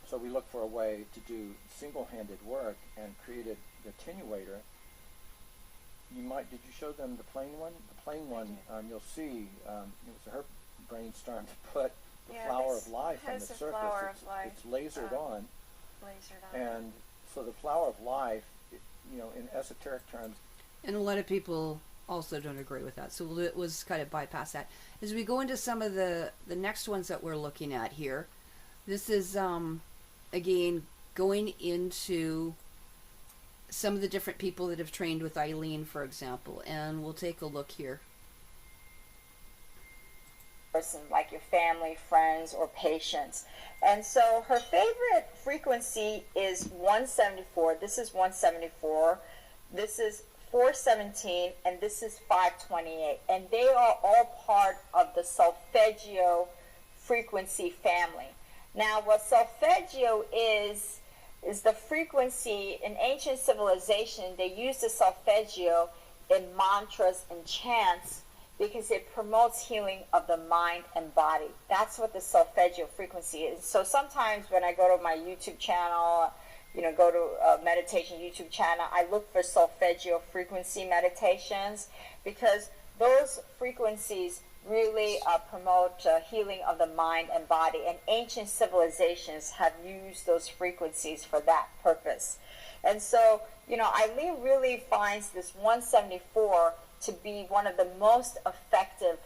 so we look for a way to do single-handed work and created the attenuator. Did you show them the plain one? The plain one, you'll see, it was her brainstorm to put the flower of life on the surface. It's lasered on. And so the flower of life, in esoteric terms. And a lot of people also don't agree with that. So we'll just kind of bypass that. As we go into some of the next ones that we're looking at here, this is, again, going into some of the different people that have trained with Eileen, for example, and we'll take a look here. Person, like your family, friends, or patients. And so her favorite frequency is 174. This is 174. This is 417, and this is 528. And they are all part of the solfeggio frequency family. Now, what solfeggio is the frequency. In ancient civilization, they used the solfeggio in mantras and chants because it promotes healing of the mind and body. That's what the solfeggio frequency is. So sometimes when I go to my YouTube channel, go to a meditation YouTube channel, I look for solfeggio frequency meditations, because those frequencies really promote healing of the mind and body. And ancient civilizations have used those frequencies for that purpose. And so, Eileen really finds this 174 to be one of the most effective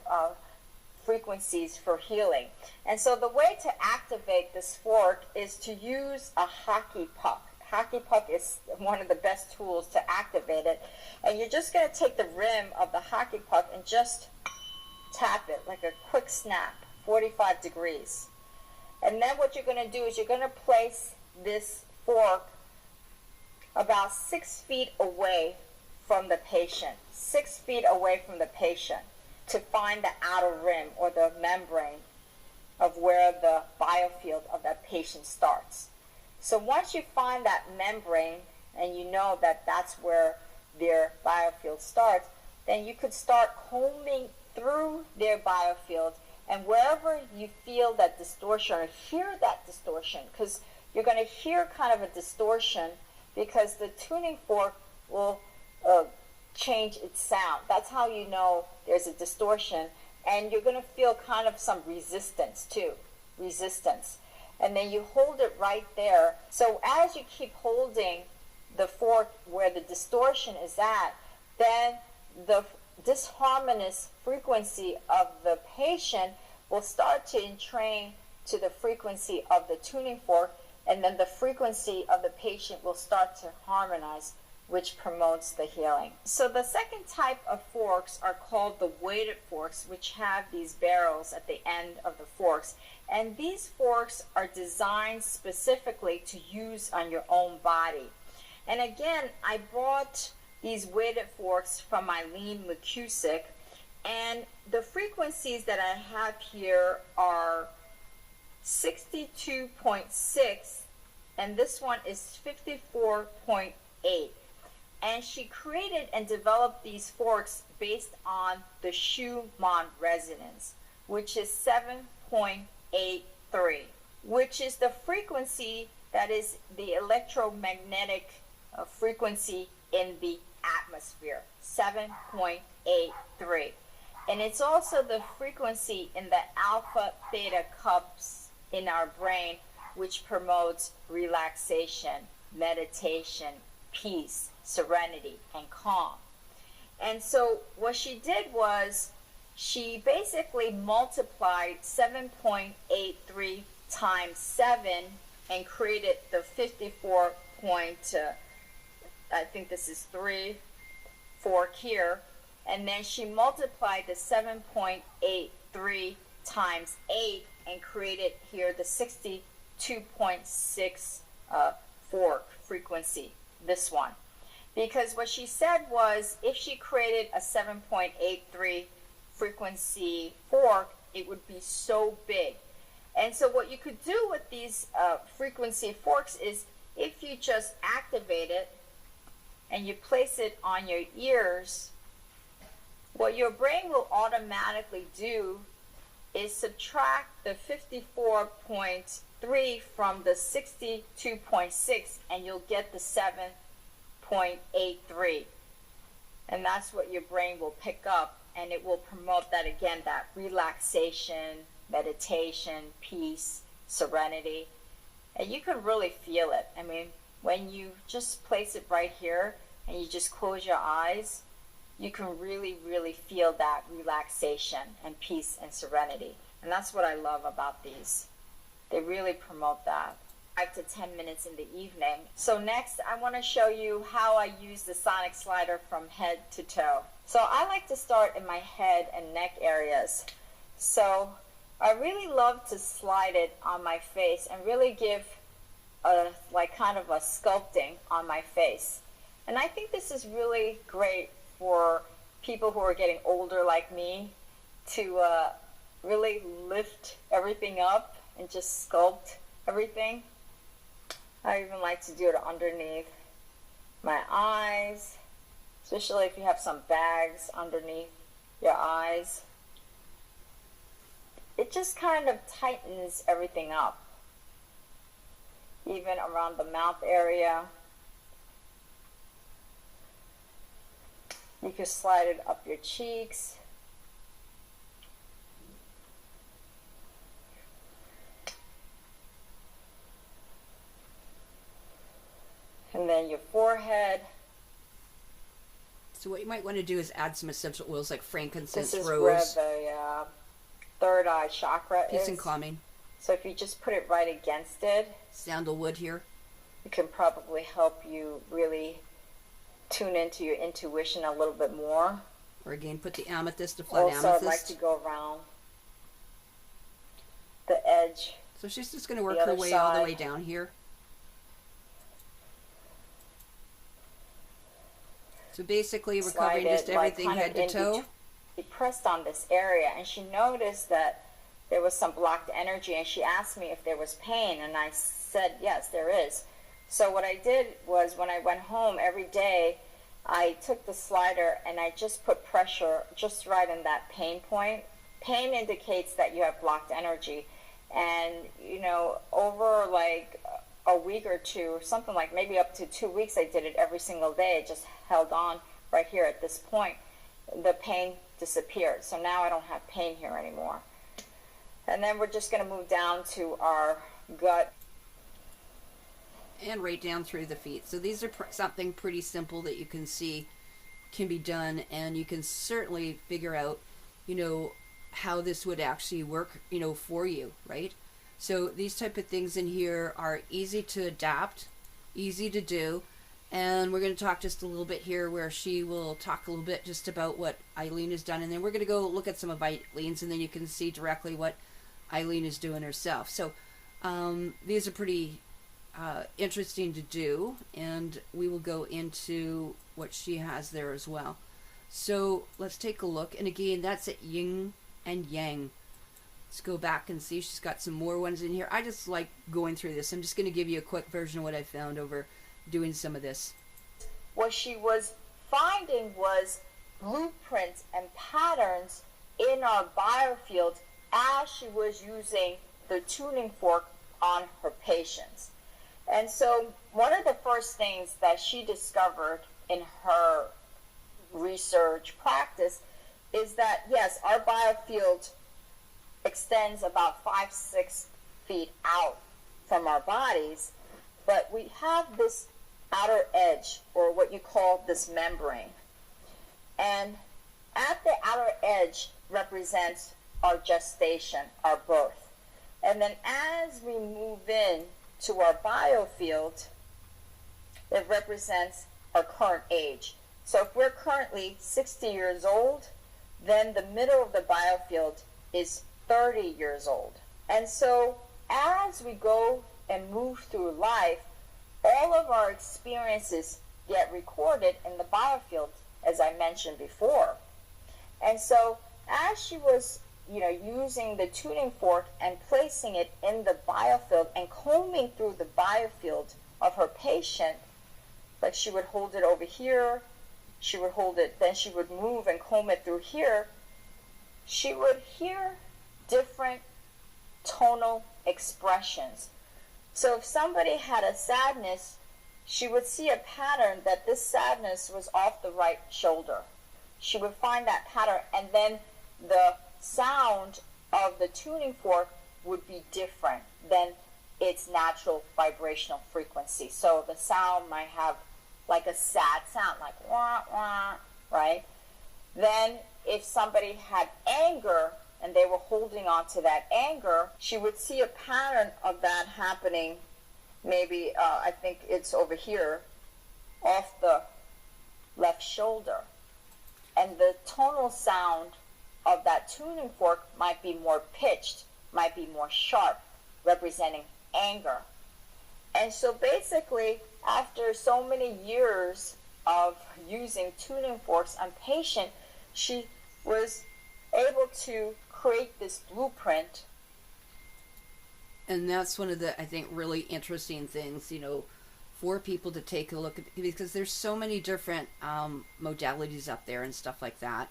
frequencies for healing. And so the way to activate this fork is to use a hockey puck. Hockey puck is one of the best tools to activate it. And you're just going to take the rim of the hockey puck and just tap it like a quick snap, 45 degrees. And then what you're going to do is you're going to place this fork about 6 feet away from the patient, 6 feet away from the patient, to find the outer rim or the membrane of where the biofield of that patient starts. So once you find that membrane and you know that that's where their biofield starts, then you could start combing through their biofield, and wherever you feel that distortion or hear that distortion, because you're going to hear kind of a distortion because the tuning fork will change its sound. That's how you know there's a distortion. And you're going to feel kind of some resistance too, resistance. And then you hold it right there. So as you keep holding the fork where the distortion is at, then the disharmonious frequency of the patient will start to entrain to the frequency of the tuning fork, and then the frequency of the patient will start to harmonize, which promotes the healing. So the second type of forks are called the weighted forks, which have these barrels at the end of the forks. And these forks are designed specifically to use on your own body. And again, I bought these weighted forks from Eileen McCusick, and the frequencies that I have here are 62.6, and this one is 54.8. And she created and developed these forks based on the Schumann resonance, which is 7.83, which is the frequency that is the electromagnetic frequency in the atmosphere, 7.83. And it's also the frequency in the alpha theta cups in our brain, which promotes relaxation, meditation, peace, serenity, and calm. And so what she did was she basically multiplied 7.83 times 7 and created the 54 point, I think this is 3 fork here. And then she multiplied the 7.83 times 8 and created here the 62.6 fork frequency, this one. Because what she said was if she created a 7.83 frequency fork, it would be so big. And so what you could do with these frequency forks is if you just activate it and you place it on your ears, what your brain will automatically do is subtract the 54.3 from the 62.6, and you'll get the 7.83. And that's what your brain will pick up, and it will promote that again, that relaxation, meditation, peace, serenity. And you can really feel it. I mean, when you just place it right here and you just close your eyes, you can really, really feel that relaxation and peace and serenity. And that's what I love about these. They really promote that. 5 to 10 minutes in the evening. So next, I want to show you how I use the sonic slider from head to toe. So I like to start in my head and neck areas. So I really love to slide it on my face and really give like kind of a sculpting on my face. And I think this is really great for people who are getting older like me to really lift everything up and just sculpt everything. I even like to do it underneath my eyes, especially if you have some bags underneath your eyes. It just kind of tightens everything up, even around the mouth area. You can slide it up your cheeks. And then your forehead. So what you might want to do is add some essential oils like frankincense, This is rose. where the third eye chakra Peace is. and calming. So if you just put it right against it, Sandalwood here. it can probably help you really tune into your intuition a little bit more. Or again, put the amethyst, the flat Also, amethyst. I'd like to go around the edge. So she's just going to work The her other way all the side. way down here. So basically recovering Slide just it, like, everything kind of head to in toe. between. She pressed on this area and she noticed that there was some blocked energy, and she asked me if there was pain, and I said yes, there is. So what I did was, when I went home every day, I took the slider and I just put pressure just right in that pain point. Pain indicates that you have blocked energy, and you know, over like a week or two, or something, like maybe up to 2 weeks, I did it every single day. I just held on right here at this point. The pain disappeared, so now I don't have pain here anymore. And then we're just going to move down to our gut. And right down through the feet. So these are something pretty simple that you can see can be done, and you can certainly figure out, you know, how this would actually work, you know, for you, right? So these type of things in here are easy to adapt, easy to do, and we're going to talk just a little bit here where she will talk a little bit just about what Eileen has done, and then we're going to go look at some of Eileen's, and then you can see directly what Eileen is doing herself. So these are pretty interesting to do, and we will go into what she has there as well. So let's take a look, and again, that's at yin and yang. Let's go back and see. She's got some more ones in here. I just like going through this. I'm just going to give you a quick version of what I found over doing some of this. What she was finding was blueprints and patterns in our biofield as she was using the tuning fork on her patients. And so one of the first things that she discovered in her research practice is that, yes, our biofield extends about 5-6 feet out from our bodies, but we have this outer edge, or what you call this membrane. And at the outer edge represents our gestation, our birth. And then as we move in to our biofield, it represents our current age. So if we're currently 60 years old, then the middle of the biofield is 30 years old. And so as we go and move through life, all of our experiences get recorded in the biofield, as I mentioned before. And so as she was, you know, using the tuning fork and placing it in the biofield and combing through the biofield of her patient, like she would hold it over here, she would hold it, then she would move and comb it through here, she would hear different tonal expressions. So if somebody had a sadness, she would see a pattern that this sadness was off the right shoulder. She would find that pattern, and then the sound of the tuning fork would be different than its natural vibrational frequency. So the sound might have like a sad sound, like wah, wah, right? Then if somebody had anger and they were holding on to that anger, she would see a pattern of that happening. Maybe, I think it's over here, off the left shoulder. And the tonal sound of that tuning fork might be more pitched, might be more sharp, representing anger. And so basically, after so many years of using tuning forks on patient, she was able to create this blueprint. And that's one of the, I think, really interesting things, you know, for people to take a look at, because there's so many different modalities up there and stuff like that,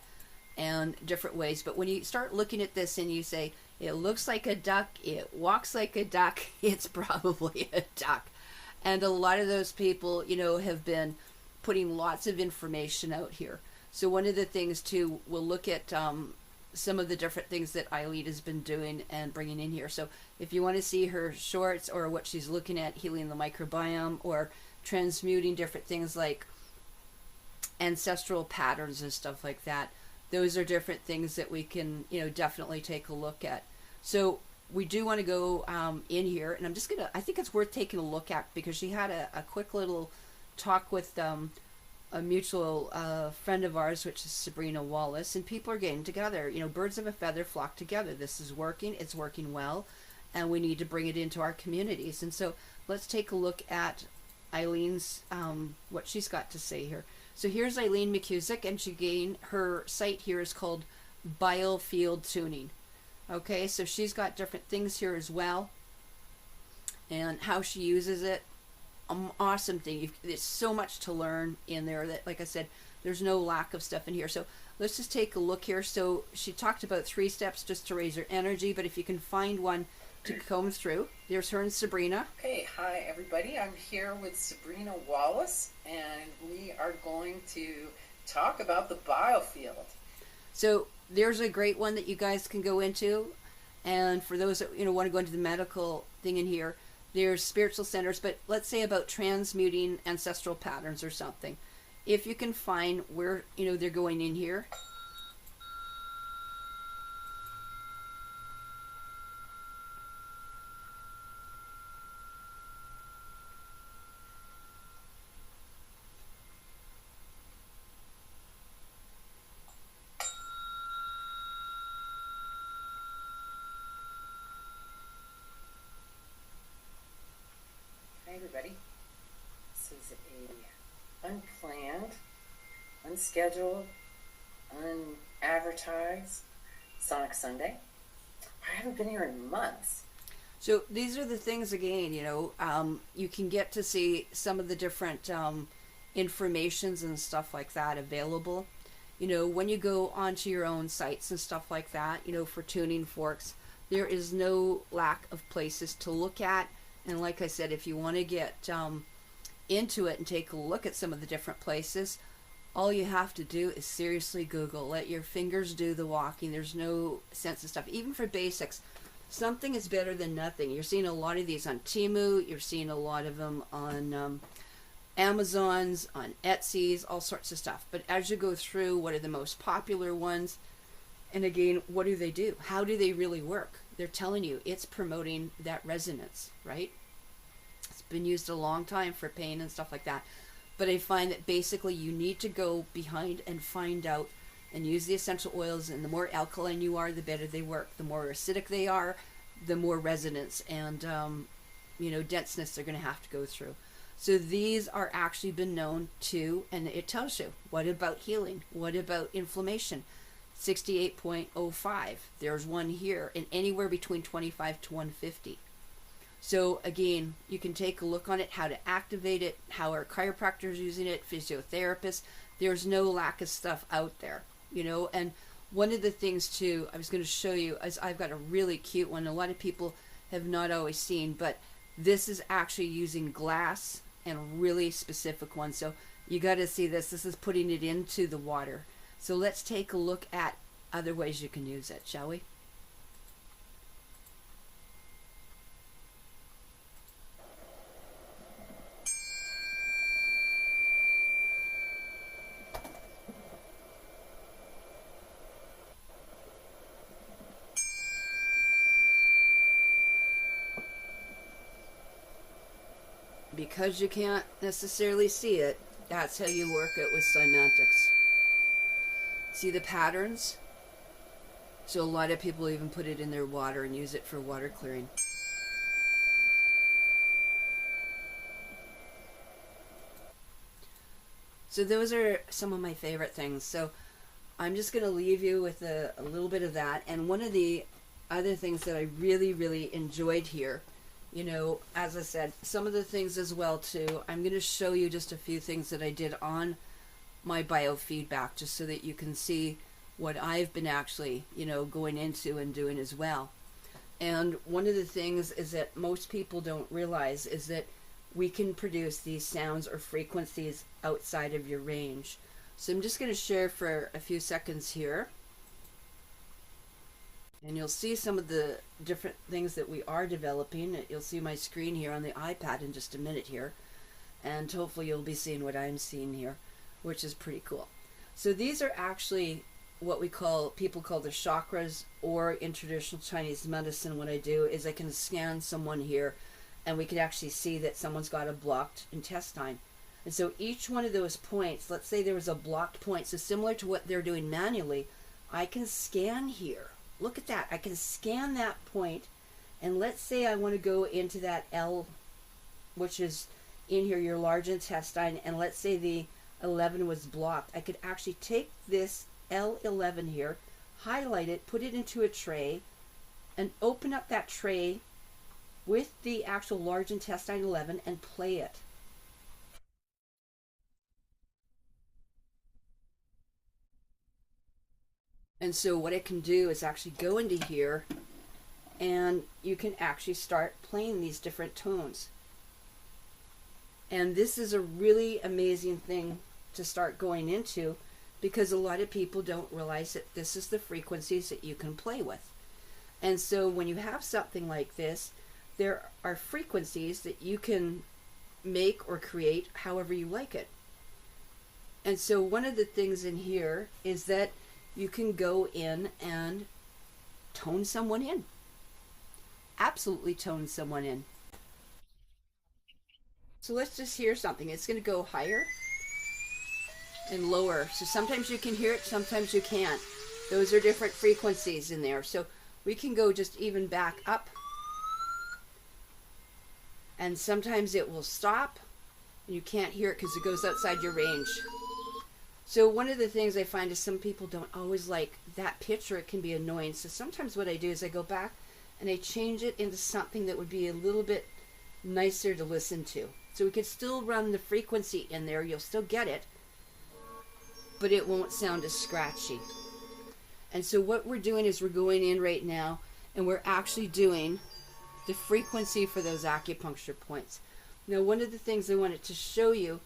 and different ways. But when you start looking at this and you say, it looks like a duck, it walks like a duck, it's probably a duck. And a lot of those people, you know, have been putting lots of information out here. So one of the things too, we'll look at some of the different things that Eileen has been doing and bringing in here. So if you want to see her shorts or what she's looking at, healing the microbiome or transmuting different things like ancestral patterns and stuff like that, those are different things that we can, you know, definitely take a look at. So we do want to go in here, and I'm just gonna, I think it's worth taking a look at, because she had a quick little talk with a mutual friend of ours, which is Sabrina Wallace, and people are getting together. You know, birds of a feather flock together. This is working, it's working well, and we need to bring it into our communities. And so let's take a look at Eileen's, what she's got to say here. So here's Eileen McCusick, and her site here is called Biofield Tuning. Okay, so she's got different things here as well, and how she uses it. Awesome thing. There's so much to learn in there that, like I said, there's no lack of stuff in here. So let's just take a look here. So she talked about 3 steps just to raise your energy, but if you can find one to comb through, there's her and Sabrina. Okay, hi everybody. I'm here with Sabrina Wallace, and we are going to talk about the biofield. So there's a great one that you guys can go into, and for those that, you know, want to go into the medical thing in here, there's spiritual centers, but let's say about transmuting ancestral patterns or something. If you can find where, you know, they're going in here. Hi everybody. This is a unplanned, unscheduled, unadvertised Sonic Sunday. I haven't been here in months. So these are the things, again, you know, you can get to see some of the different informations and stuff like that available. You know, when you go onto your own sites and stuff like that, you know, for tuning forks, there is no lack of places to look at. And like I said, if you want to get into it and take a look at some of the different places, all you have to do is seriously Google. Let your fingers do the walking. There's no sense of stuff. Even for basics, something is better than nothing. You're seeing a lot of these on Temu. You're seeing a lot of them on Amazon's, on Etsy's, all sorts of stuff. But as you go through, what are the most popular ones? And again, what do they do? How do they really work? They're telling you it's promoting that resonance, right? It's been used a long time for pain and stuff like that. But I find that basically you need to go behind and find out and use the essential oils, and the more alkaline you are, the better they work. The more acidic they are, the more resonance and you know, denseness they're going to have to go through. So these are actually been known to, and it tells you, what about healing? What about inflammation? 68.05. There's one here, and anywhere between 25 to 150. So again, you can take a look on it, how to activate it, how our chiropractors using it, physiotherapists. There's no lack of stuff out there, you know. And one of the things too, I was going to show you, is I've got a really cute one. A lot of people have not always seen, but this is actually using glass and a really specific one. So you got to see this. This is putting it into the water. So let's take a look at other ways you can use it, shall we? Because you can't necessarily see it, that's how you work it with semantics. See the patterns? So a lot of people even put it in their water and use it for water clearing. So those are some of my favorite things. So I'm just going to leave you with a little bit of that. And one of the other things that I really, really enjoyed here, you know, as I said, some of the things as well too, I'm going to show you just a few things that I did on my biofeedback, just so that you can see what I've been actually, you know, going into and doing as well. And one of the things is that most people don't realize is that we can produce these sounds or frequencies outside of your range. So I'm just going to share for a few seconds here. And you'll see some of the different things that we are developing. You'll see my screen here on the iPad in just a minute here. And hopefully you'll be seeing what I'm seeing here, which is pretty cool. So these are actually what people call the chakras, or in traditional Chinese medicine, what I do is I can scan someone here and we can actually see that someone's got a blocked intestine. And so each one of those points, let's say there was a blocked point, so similar to what they're doing manually, I can scan here. Look at that. I can scan that point, and let's say I want to go into that L, which is in here, your large intestine, and let's say the 11 was blocked. I could actually take this L11 here, highlight it, put it into a tray, and open up that tray with the actual large intestine 11 and play it. And so what I can do is actually go into here, and you can actually start playing these different tones. And this is a really amazing thing to start going into, because a lot of people don't realize that this is the frequencies that you can play with. And so when you have something like this, there are frequencies that you can make or create however you like it. And so one of the things in here is that you can go in and tone someone in. Absolutely tone someone in. So let's just hear something. It's going to go higher and lower. So sometimes you can hear it, sometimes you can't. Those are different frequencies in there. So we can go just even back up. And sometimes it will stop. And you can't hear it because it goes outside your range. So one of the things I find is some people don't always like that pitch, or it can be annoying. So sometimes what I do is I go back and I change it into something that would be a little bit nicer to listen to. So we could still run the frequency in there. You'll still get it, but it won't sound as scratchy. And so what we're doing is we're going in right now and we're actually doing the frequency for those acupuncture points. Now, one of the things I wanted to show you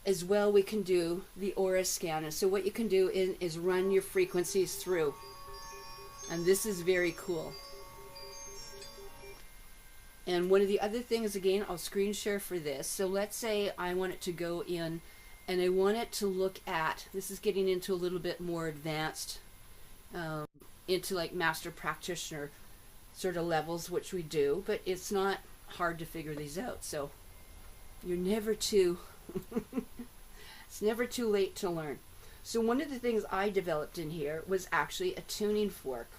as well, we can do the aura scan. And so what you can do is run your frequencies through. And this is very cool. And one of the other things, again, I'll screen share for this. So let's say I want it to go in and I want it to look at, this is getting into a little bit more advanced, into like master practitioner sort of levels, which we do, but it's not hard to figure these out. So you're never too, it's never too late to learn. So one of the things I developed in here was actually a tuning fork.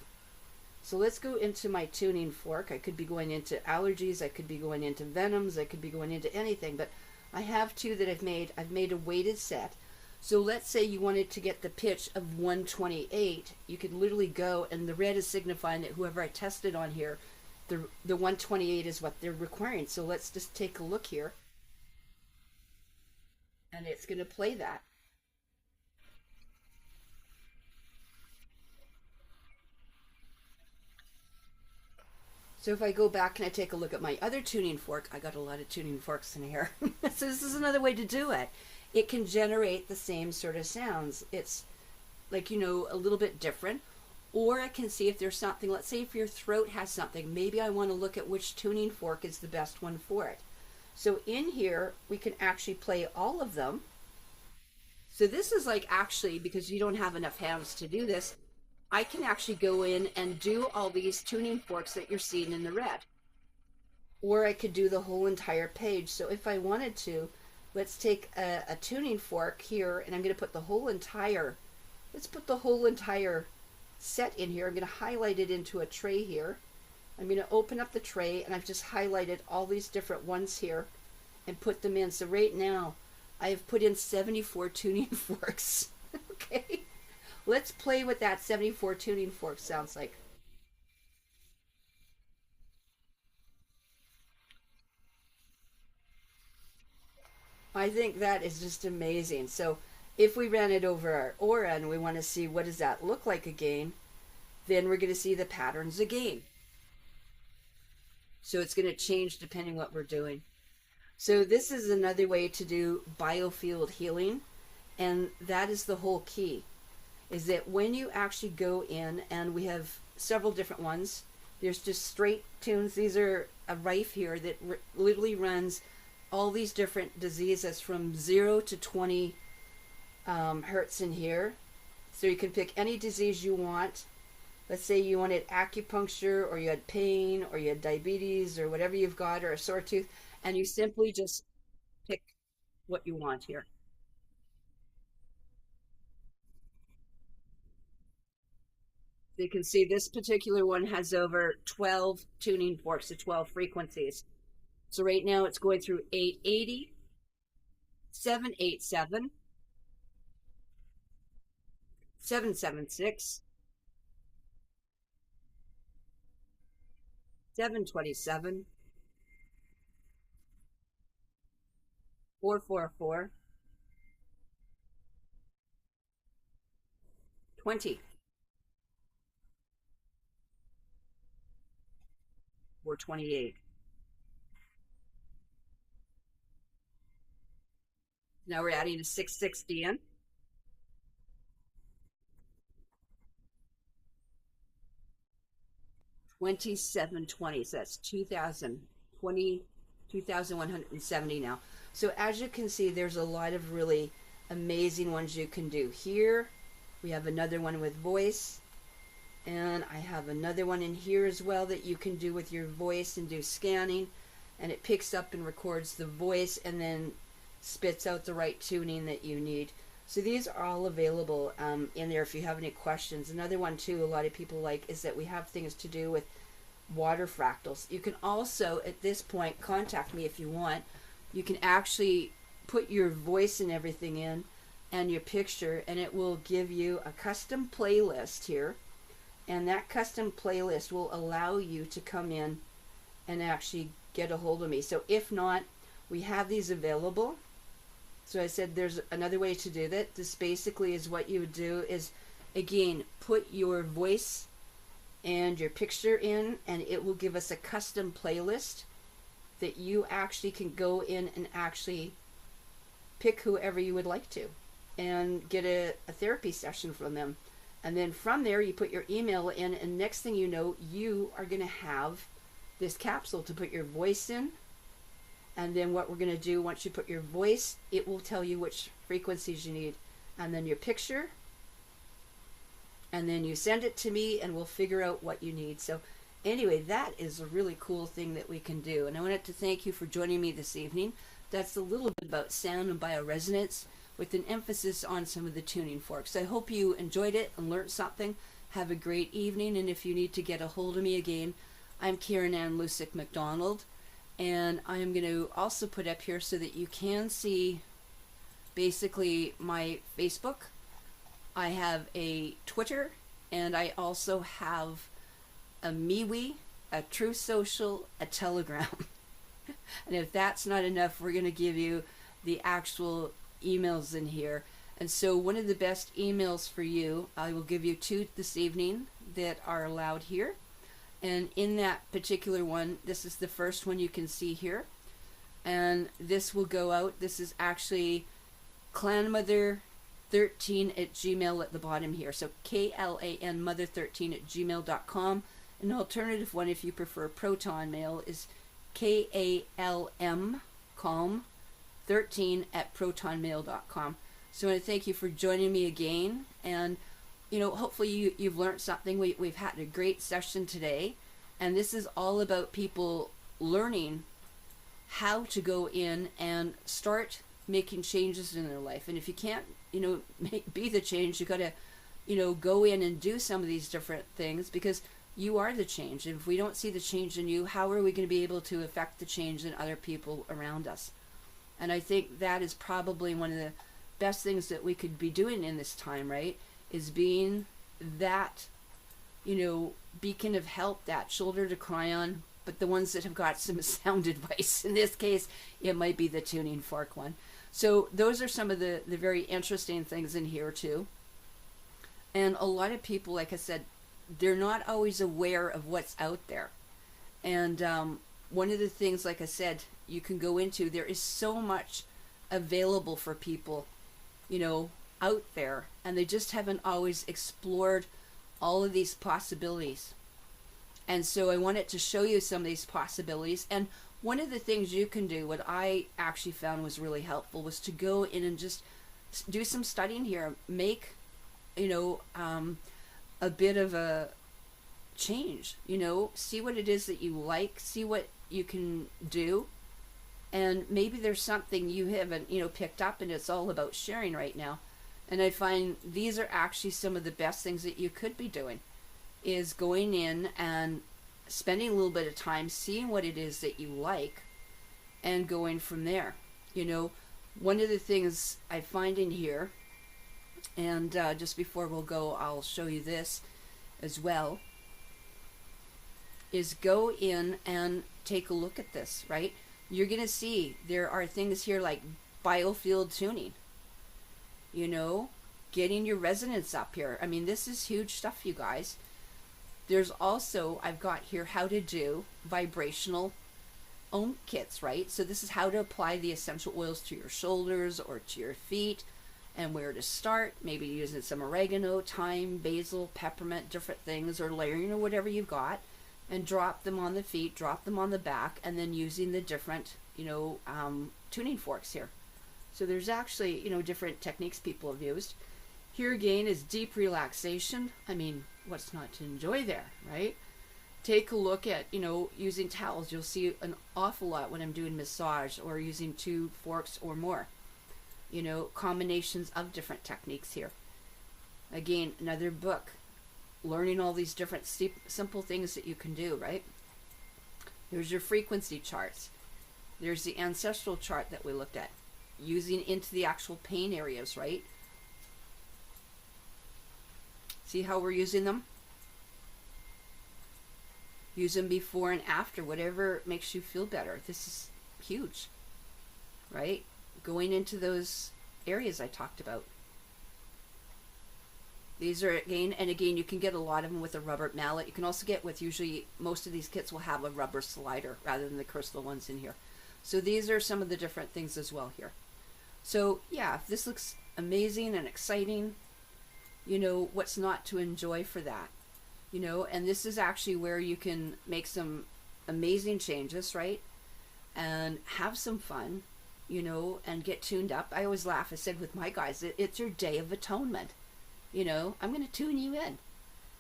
So let's go into my tuning fork. I could be going into allergies, I could be going into venoms, I could be going into anything, but I have two that I've made. I've made a weighted set. So let's say you wanted to get the pitch of 128. You could literally go, and the red is signifying that whoever I tested on here, the 128 is what they're requiring. So let's just take a look here. And it's going to play that. So if I go back and I take a look at my other tuning fork, I got a lot of tuning forks in here. So this is another way to do it. It can generate the same sort of sounds. It's like, you know, a little bit different. Or I can see if there's something, let's say if your throat has something, maybe I want to look at which tuning fork is the best one for it. So in here, we can actually play all of them. So this is like actually, because you don't have enough hands to do this, I can actually go in and do all these tuning forks that you're seeing in the red. Or I could do the whole entire page. So if I wanted to, let's take a tuning fork here, and I'm going to put the whole entire, let's put the whole entire set in here. I'm going to highlight it into a tray here. I'm going to open up the tray, and I've just highlighted all these different ones here and put them in. So right now, I have put in 74 tuning forks. Okay. Let's play what that 74 tuning fork sounds like. I think that is just amazing. So if we ran it over our aura and we want to see what does that look like again, then we're going to see the patterns again. So it's going to change depending what we're doing. So this is another way to do biofield healing, and that is the whole key. Is that when you actually go in, and we have several different ones. There's just straight tunes. These are a rife here that literally runs all these different diseases from 0 to 20 hertz in here. So you can pick any disease you want. Let's say you wanted acupuncture, or you had pain, or you had diabetes, or whatever you've got, or a sore tooth, and you simply just pick what you want here. So you can see this particular one has over 12 tuning forks, so 12 frequencies. So right now it's going through 880, 787, 776, 727, 444, 20, 428. Now we're adding a 660 in. 2720, so that's 2,170 now. So as you can see, there's a lot of really amazing ones you can do. Here we have another one with voice, and I have another one in here as well that you can do with your voice and do scanning, and it picks up and records the voice and then spits out the right tuning that you need. So these are all available in there if you have any questions. Another one too, a lot of people like, is that we have things to do with water fractals. You can also, at this point, contact me if you want. You can actually put your voice and everything in and your picture, and it will give you a custom playlist here. And that custom playlist will allow you to come in and actually get a hold of me. So if not, we have these available. So I said there's another way to do that. This basically is what you would do is, again, put your voice and your picture in, and it will give us a custom playlist that you actually can go in and actually pick whoever you would like to and get a therapy session from them. And then from there, you put your email in, and next thing you know, you are going to have this capsule to put your voice in. And then what we're going to do, once you put your voice, it will tell you which frequencies you need. And then your picture. And then you send it to me, and we'll figure out what you need. So anyway, that is a really cool thing that we can do. And I wanted to thank you for joining me this evening. That's a little bit about sound and bioresonance with an emphasis on some of the tuning forks. I hope you enjoyed it and learned something. Have a great evening. And if you need to get a hold of me again, I'm Karen Ann Lusick McDonald. And I am going to also put up here so that you can see basically my Facebook. I have a Twitter, and I also have a MeWe, a True Social, a Telegram. And if that's not enough, we're going to give you the actual emails in here. And so one of the best emails for you, I will give you 2 this evening that are allowed here. And in that particular one, this is the first one you can see here. And this will go out. This is actually clanmother13@gmail at the bottom here. So KLAN mother13@gmail.com. An alternative one, if you prefer proton mail, is KALM calm13@protonmail.com. So I want to thank you for joining me again. And hopefully you've learned something. We've had a great session today, and this is all about people learning how to go in and start making changes in their life. And if you can't, be the change, you got to, go in and do some of these different things, because you are the change. And if we don't see the change in you, how are we going to be able to affect the change in other people around us? And I think that is probably one of the best things that we could be doing in this time, right? Is being that, beacon of help, that shoulder to cry on, but the ones that have got some sound advice. In this case, it might be the tuning fork one. So those are some of the very interesting things in here too. And a lot of people, like I said, they're not always aware of what's out there. And one of the things, like I said, you can go into, there is so much available for people, out there, and they just haven't always explored all of these possibilities. And so I wanted to show you some of these possibilities. And one of the things you can do, what I actually found was really helpful, was to go in and just do some studying here, make, a bit of a change, see what it is that you like, see what you can do. And maybe there's something you haven't, picked up, and it's all about sharing right now. And I find these are actually some of the best things that you could be doing, is going in and spending a little bit of time seeing what it is that you like and going from there. One of the things I find in here, and just before we'll go, I'll show you this as well, is go in and take a look at this, right? You're going to see there are things here like biofield tuning, getting your resonance up here. I mean, this is huge stuff, you guys. There's also, I've got here how to do vibrational ohm kits, right? So this is how to apply the essential oils to your shoulders or to your feet, and where to start, maybe using some oregano, thyme, basil, peppermint, different things, or layering or whatever you've got, and drop them on the feet, drop them on the back, and then using the different, tuning forks here. So there's actually, different techniques people have used. Here again is deep relaxation. I mean, what's not to enjoy there, right? Take a look at, using towels. You'll see an awful lot when I'm doing massage, or using 2 forks or more. Combinations of different techniques here. Again, another book, learning all these different simple things that you can do, right? There's your frequency charts. There's the ancestral chart that we looked at, using into the actual pain areas, right? See how we're using them? Use them before and after, whatever makes you feel better. This is huge, right? Going into those areas I talked about. These are again, you can get a lot of them with a rubber mallet. You can also get with, usually most of these kits will have a rubber slider rather than the crystal ones in here. So these are some of the different things as well here. So yeah, if this looks amazing and exciting, what's not to enjoy for that? And this is actually where you can make some amazing changes, right? And have some fun, and get tuned up. I always laugh. I said with my guys, it's your day of atonement. I'm going to tune you in.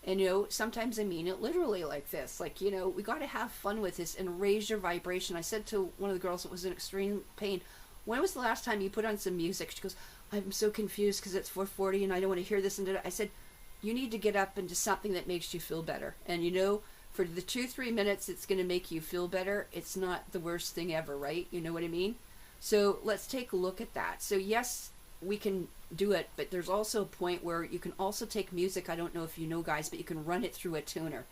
And, sometimes I mean it literally like this. Like, we got to have fun with this and raise your vibration. I said to one of the girls that was in extreme pain, when was the last time you put on some music? She goes, I'm so confused because it's 4:40 and I don't want to hear this. And I said, you need to get up into something that makes you feel better. And, for the 2-3 minutes it's going to make you feel better, it's not the worst thing ever, right? You know what I mean? So let's take a look at that. So yes, we can do it, but there's also a point where you can also take music. I don't know if you know, guys, but you can run it through a tuner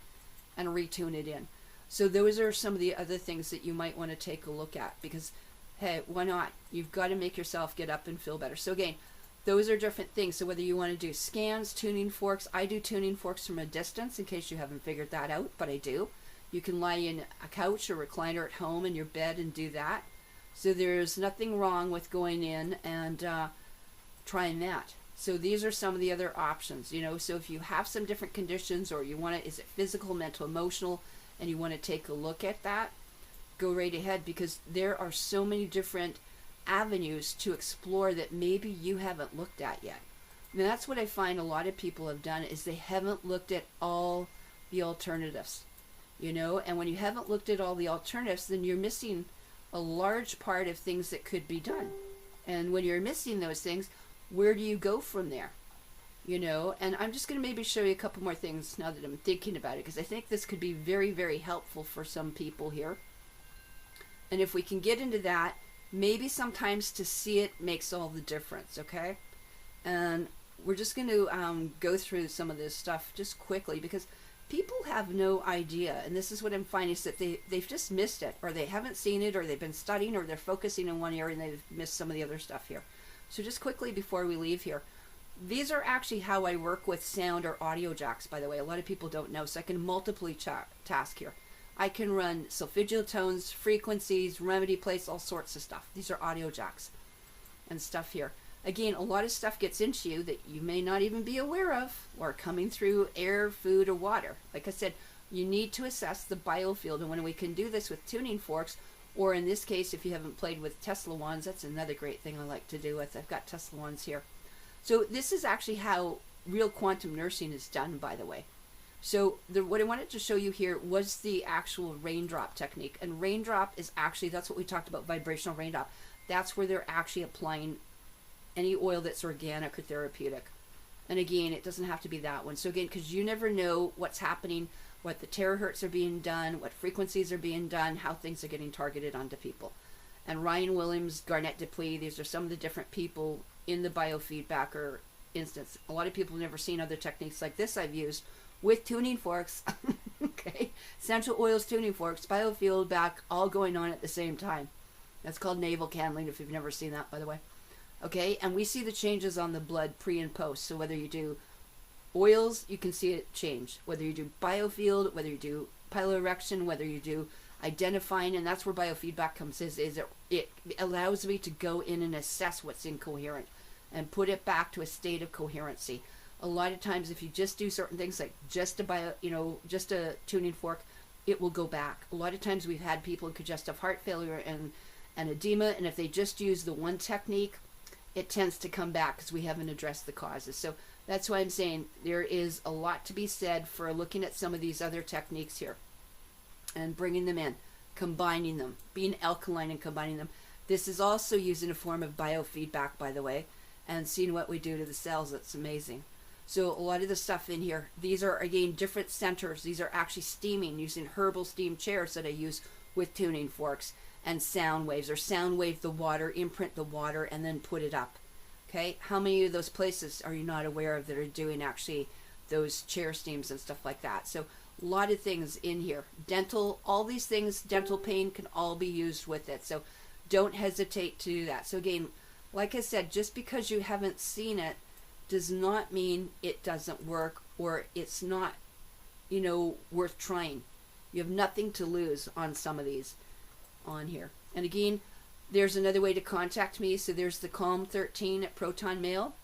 and retune it in. So those are some of the other things that you might want to take a look at, because hey, why not? You've got to make yourself get up and feel better. So again, those are different things. So whether you want to do scans, tuning forks, I do tuning forks from a distance in case you haven't figured that out, but I do. You can lie in a couch or recliner at home in your bed and do that. So there's nothing wrong with going in and trying that. So these are some of the other options, so if you have some different conditions, or you want to, is it physical, mental, emotional, and you want to take a look at that, go right ahead, because there are so many different avenues to explore that maybe you haven't looked at yet. And that's what I find a lot of people have done, is they haven't looked at all the alternatives, and when you haven't looked at all the alternatives, then you're missing a large part of things that could be done. And when you're missing those things, where do you go from there? And I'm just going to maybe show you a couple more things now that I'm thinking about it, because I think this could be very, very helpful for some people here. And if we can get into that, maybe sometimes to see it makes all the difference, okay? And we're just going to go through some of this stuff just quickly, because people have no idea, and this is what I'm finding, is that they've just missed it, or they haven't seen it, or they've been studying, or they're focusing in one area and they've missed some of the other stuff here. So just quickly before we leave here, these are actually how I work with sound or audio jacks, by the way. A lot of people don't know, so I can multiply task here. I can run solfeggio tones, frequencies, remedy plates, all sorts of stuff. These are audio jacks and stuff here. again, a lot of stuff gets into you that you may not even be aware of, or coming through air, food, or water. Like I said, you need to assess the biofield, and when we can do this with tuning forks, or in this case, if you haven't played with Tesla wands, that's another great thing I like to do with. I've got Tesla wands here. So this is actually how real quantum nursing is done, by the way. So what I wanted to show you here was the actual raindrop technique. And raindrop is actually, that's what we talked about, vibrational raindrop. That's where they're actually applying any oil that's organic or therapeutic. And again, it doesn't have to be that one. So again, because you never know what's happening, what the terahertz are being done, what frequencies are being done, how things are getting targeted onto people. And Ryan Williams, Garnett Dupuis, these are some of the different people in the biofeedback or instance. A lot of people have never seen other techniques like this I've used with tuning forks. Okay, essential oils, tuning forks, biofeedback, all going on at the same time. That's called navel candling, if you've never seen that, by the way. Okay, and we see the changes on the blood pre and post. So whether you do oils, you can see it change. Whether you do biofield, whether you do piloerection, whether you do identifying, and that's where biofeedback comes in, is it allows me to go in and assess what's incoherent and put it back to a state of coherency. A lot of times, if you just do certain things like just a tuning fork, it will go back. A lot of times we've had people with congestive heart failure and edema, and if they just use the one technique, it tends to come back because we haven't addressed the causes. So that's why I'm saying there is a lot to be said for looking at some of these other techniques here and bringing them in, combining them, being alkaline and combining them. This is also using a form of biofeedback, by the way, and seeing what we do to the cells. It's amazing. So a lot of the stuff in here, these are, again, different centers. These are actually steaming, using herbal steam chairs that I use with tuning forks, and sound waves, or sound wave the water, imprint the water, and then put it up. Okay, how many of those places are you not aware of that are doing actually those chair steams and stuff like that? So a lot of things in here. Dental, all these things, dental pain can all be used with it. So don't hesitate to do that. So again, like I said, just because you haven't seen it does not mean it doesn't work or it's not, worth trying. You have nothing to lose on some of these on here. And again, there's another way to contact me. So there's the Calm 13 at Proton Mail.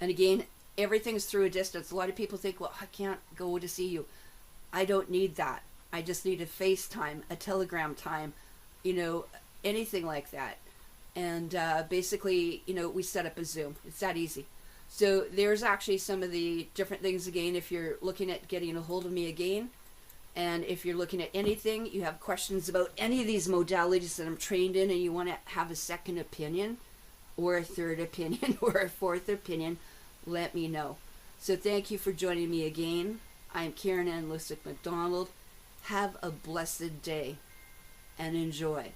And again, everything's through a distance. A lot of people think, well, I can't go to see you. I don't need that. I just need a FaceTime, a Telegram time, anything like that. And basically, we set up a Zoom. It's that easy. So there's actually some of the different things again, if you're looking at getting a hold of me again. And if you're looking at anything, you have questions about any of these modalities that I'm trained in, and you want to have a second opinion or a third opinion or a fourth opinion, let me know. So thank you for joining me again. I'm Karen Ann Lusick McDonald. Have a blessed day and enjoy.